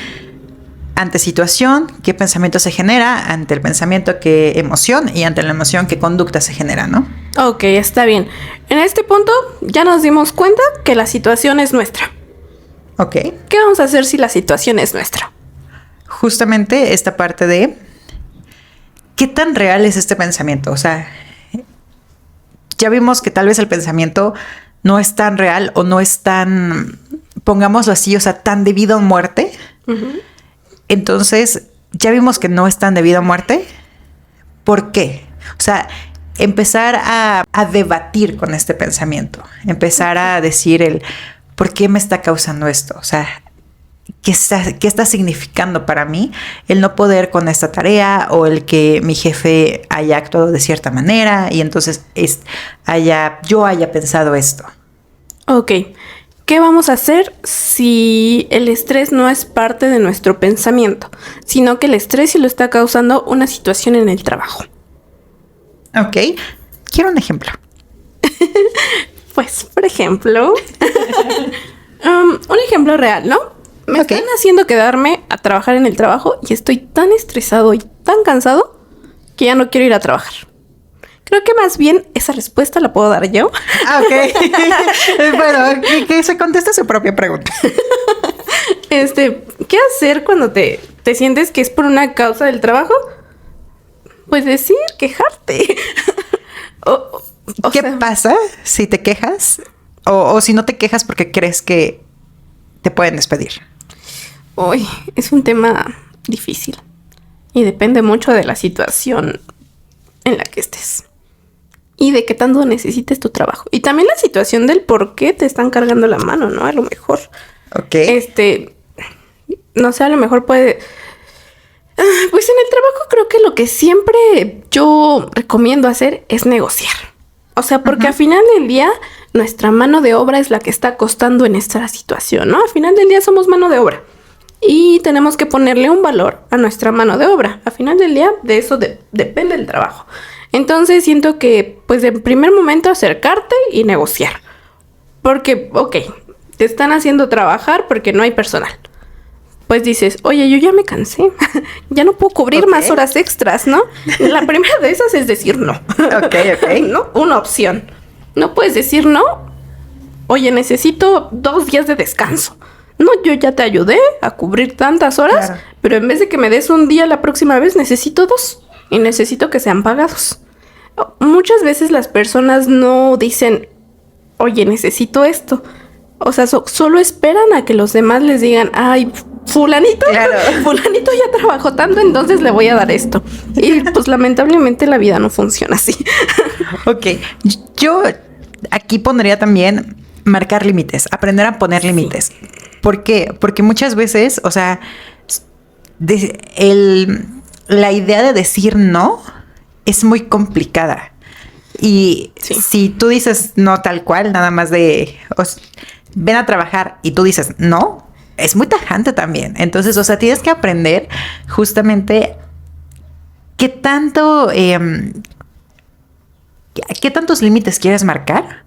Speaker 1: ante situación, qué pensamiento se genera, ante el pensamiento, qué emoción y ante la emoción, qué conducta se genera, ¿no?
Speaker 2: Ok, está bien. En este punto ya nos dimos cuenta que la situación es nuestra.
Speaker 1: Ok.
Speaker 2: ¿Qué vamos a hacer si la situación es nuestra?
Speaker 1: Justamente esta parte de qué tan real es este pensamiento, o sea, ya vimos que tal vez el pensamiento no es tan real o no es tan, pongámoslo así, o sea, tan debido a muerte. Uh-huh. Entonces, ya vimos que no es tan debido a muerte. ¿Por qué? O sea, empezar a debatir con este pensamiento. Empezar a decir ¿por qué me está causando esto? O sea, ¿qué está significando para mí el no poder con esta tarea o el que mi jefe haya actuado de cierta manera y entonces yo haya pensado esto?
Speaker 2: Ok. ¿Qué vamos a hacer si el estrés no es parte de nuestro pensamiento, sino que el estrés sí lo está causando una situación en el trabajo?
Speaker 1: Ok. Quiero un ejemplo.
Speaker 2: Pues, por ejemplo, un ejemplo real, ¿no? Me están haciendo quedarme a trabajar en el trabajo y estoy tan estresado y tan cansado que ya no quiero ir a trabajar. Creo que más bien esa respuesta la puedo dar yo.
Speaker 1: Ok. Bueno, que se conteste su propia pregunta.
Speaker 2: ¿Qué hacer cuando te sientes que es por una causa del trabajo? Pues decir, quejarte.
Speaker 1: ¿Qué pasa si te quejas? O si no te quejas porque crees que te pueden despedir.
Speaker 2: Uy, es un tema difícil. Y depende mucho de la situación en la que estés. Y de qué tanto necesites tu trabajo. Y también la situación del por qué te están cargando la mano, ¿no? A lo mejor.
Speaker 1: Ok.
Speaker 2: No sé, a lo mejor puede... Pues en el trabajo creo que lo que siempre yo recomiendo hacer es negociar. O sea, porque al final del día nuestra mano de obra es la que está costando en esta situación, ¿no? Al final del día somos mano de obra. Y tenemos que ponerle un valor a nuestra mano de obra. Al final del día de eso depende el trabajo. Entonces siento que, pues, en primer momento acercarte y negociar. Porque, ok, te están haciendo trabajar porque no hay personal. Pues dices, oye, yo ya me cansé. Ya no puedo cubrir más horas extras, ¿no? La primera de esas es decir no.
Speaker 1: Ok.
Speaker 2: ¿No? Una opción. No puedes decir no. Oye, necesito 2 días de descanso. No, yo ya te ayudé a cubrir tantas horas, claro, pero en vez de que me des un día la próxima vez, necesito 2. Y necesito que sean pagados. Muchas veces las personas no dicen, oye, necesito esto. O sea, solo esperan a que los demás les digan, ay, fulanito ya trabajó tanto, entonces le voy a dar esto. Y pues lamentablemente la vida no funciona así.
Speaker 1: Ok, yo aquí pondría también marcar límites, aprender a poner límites. Sí. ¿Por qué? Porque muchas veces, o sea, la idea de decir no es muy complicada. Y si tú dices no tal cual, nada más ven a trabajar y tú dices no, es muy tajante también. Entonces, o sea, tienes que aprender justamente qué tantos límites quieres marcar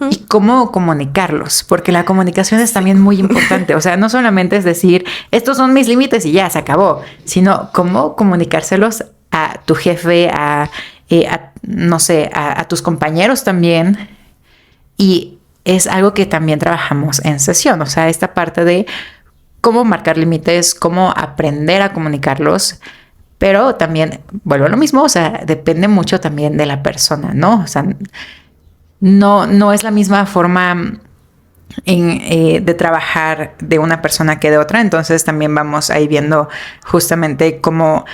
Speaker 1: y cómo comunicarlos, porque la comunicación es también muy importante. O sea, no solamente es decir, estos son mis límites y ya, se acabó, sino cómo comunicárselos a tu jefe, no sé, a tus compañeros también. Y es algo que también trabajamos en sesión, o sea, esta parte de cómo marcar límites, cómo aprender a comunicarlos, pero también, vuelvo a lo mismo, o sea, depende mucho también de la persona, ¿no? O sea, no es la misma forma de trabajar de una persona que de otra, entonces también vamos ahí viendo justamente cómo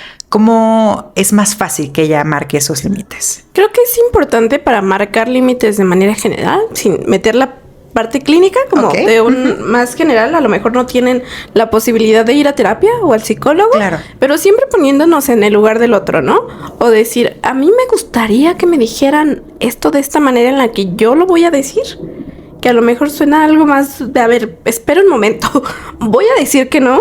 Speaker 1: es más fácil que ella marque esos límites.
Speaker 2: Creo que es importante para marcar límites de manera general, sin meter la parte clínica, como
Speaker 1: Ok.
Speaker 2: de un más general, a lo mejor no tienen la posibilidad de ir a terapia o al psicólogo,
Speaker 1: Claro.
Speaker 2: pero siempre poniéndonos en el lugar del otro, ¿no? O decir, a mí me gustaría que me dijeran esto de esta manera en la que yo lo voy a decir, que a lo mejor suena algo más de, a ver, espera un momento, voy a decir que no.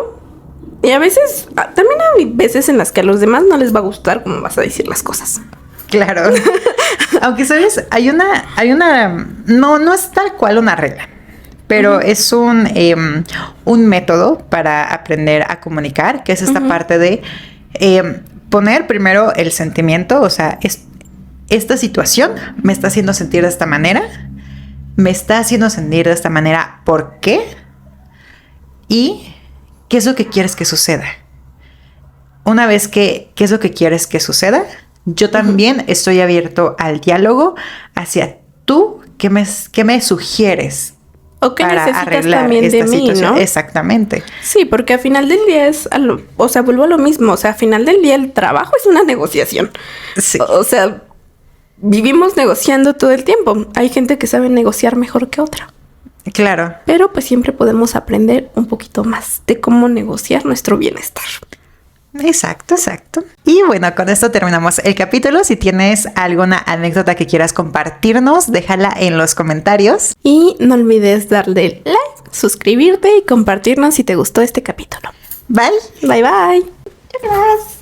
Speaker 2: Y a veces, también hay veces en las que a los demás no les va a gustar cómo vas a decir las cosas.
Speaker 1: Claro. Aunque, ¿sabes? No es tal cual una regla, pero es un método para aprender a comunicar, que es esta parte de poner primero el sentimiento, o sea, esta situación me está haciendo sentir de esta manera, me está haciendo sentir de esta manera, ¿por qué? Y ¿qué es lo que quieres que suceda? Una vez que, ¿qué es lo que quieres que suceda? Yo también estoy abierto al diálogo hacia tú, ¿qué me sugieres
Speaker 2: O qué
Speaker 1: para
Speaker 2: necesitas
Speaker 1: arreglar
Speaker 2: también de
Speaker 1: esta
Speaker 2: mí,
Speaker 1: situación?
Speaker 2: ¿no?
Speaker 1: Exactamente.
Speaker 2: Sí, porque al final del día o sea, vuelvo a lo mismo, o sea, al final del día el trabajo es una negociación.
Speaker 1: Sí.
Speaker 2: O sea, vivimos negociando todo el tiempo. Hay gente que sabe negociar mejor que otra.
Speaker 1: Claro.
Speaker 2: Pero pues siempre podemos aprender un poquito más de cómo negociar nuestro bienestar.
Speaker 1: Exacto. Y bueno, con esto terminamos el capítulo. Si tienes alguna anécdota que quieras compartirnos, déjala en los comentarios.
Speaker 2: Y no olvides darle like, suscribirte y compartirnos si te gustó este capítulo.
Speaker 1: ¿Vale?
Speaker 2: Bye bye. Gracias.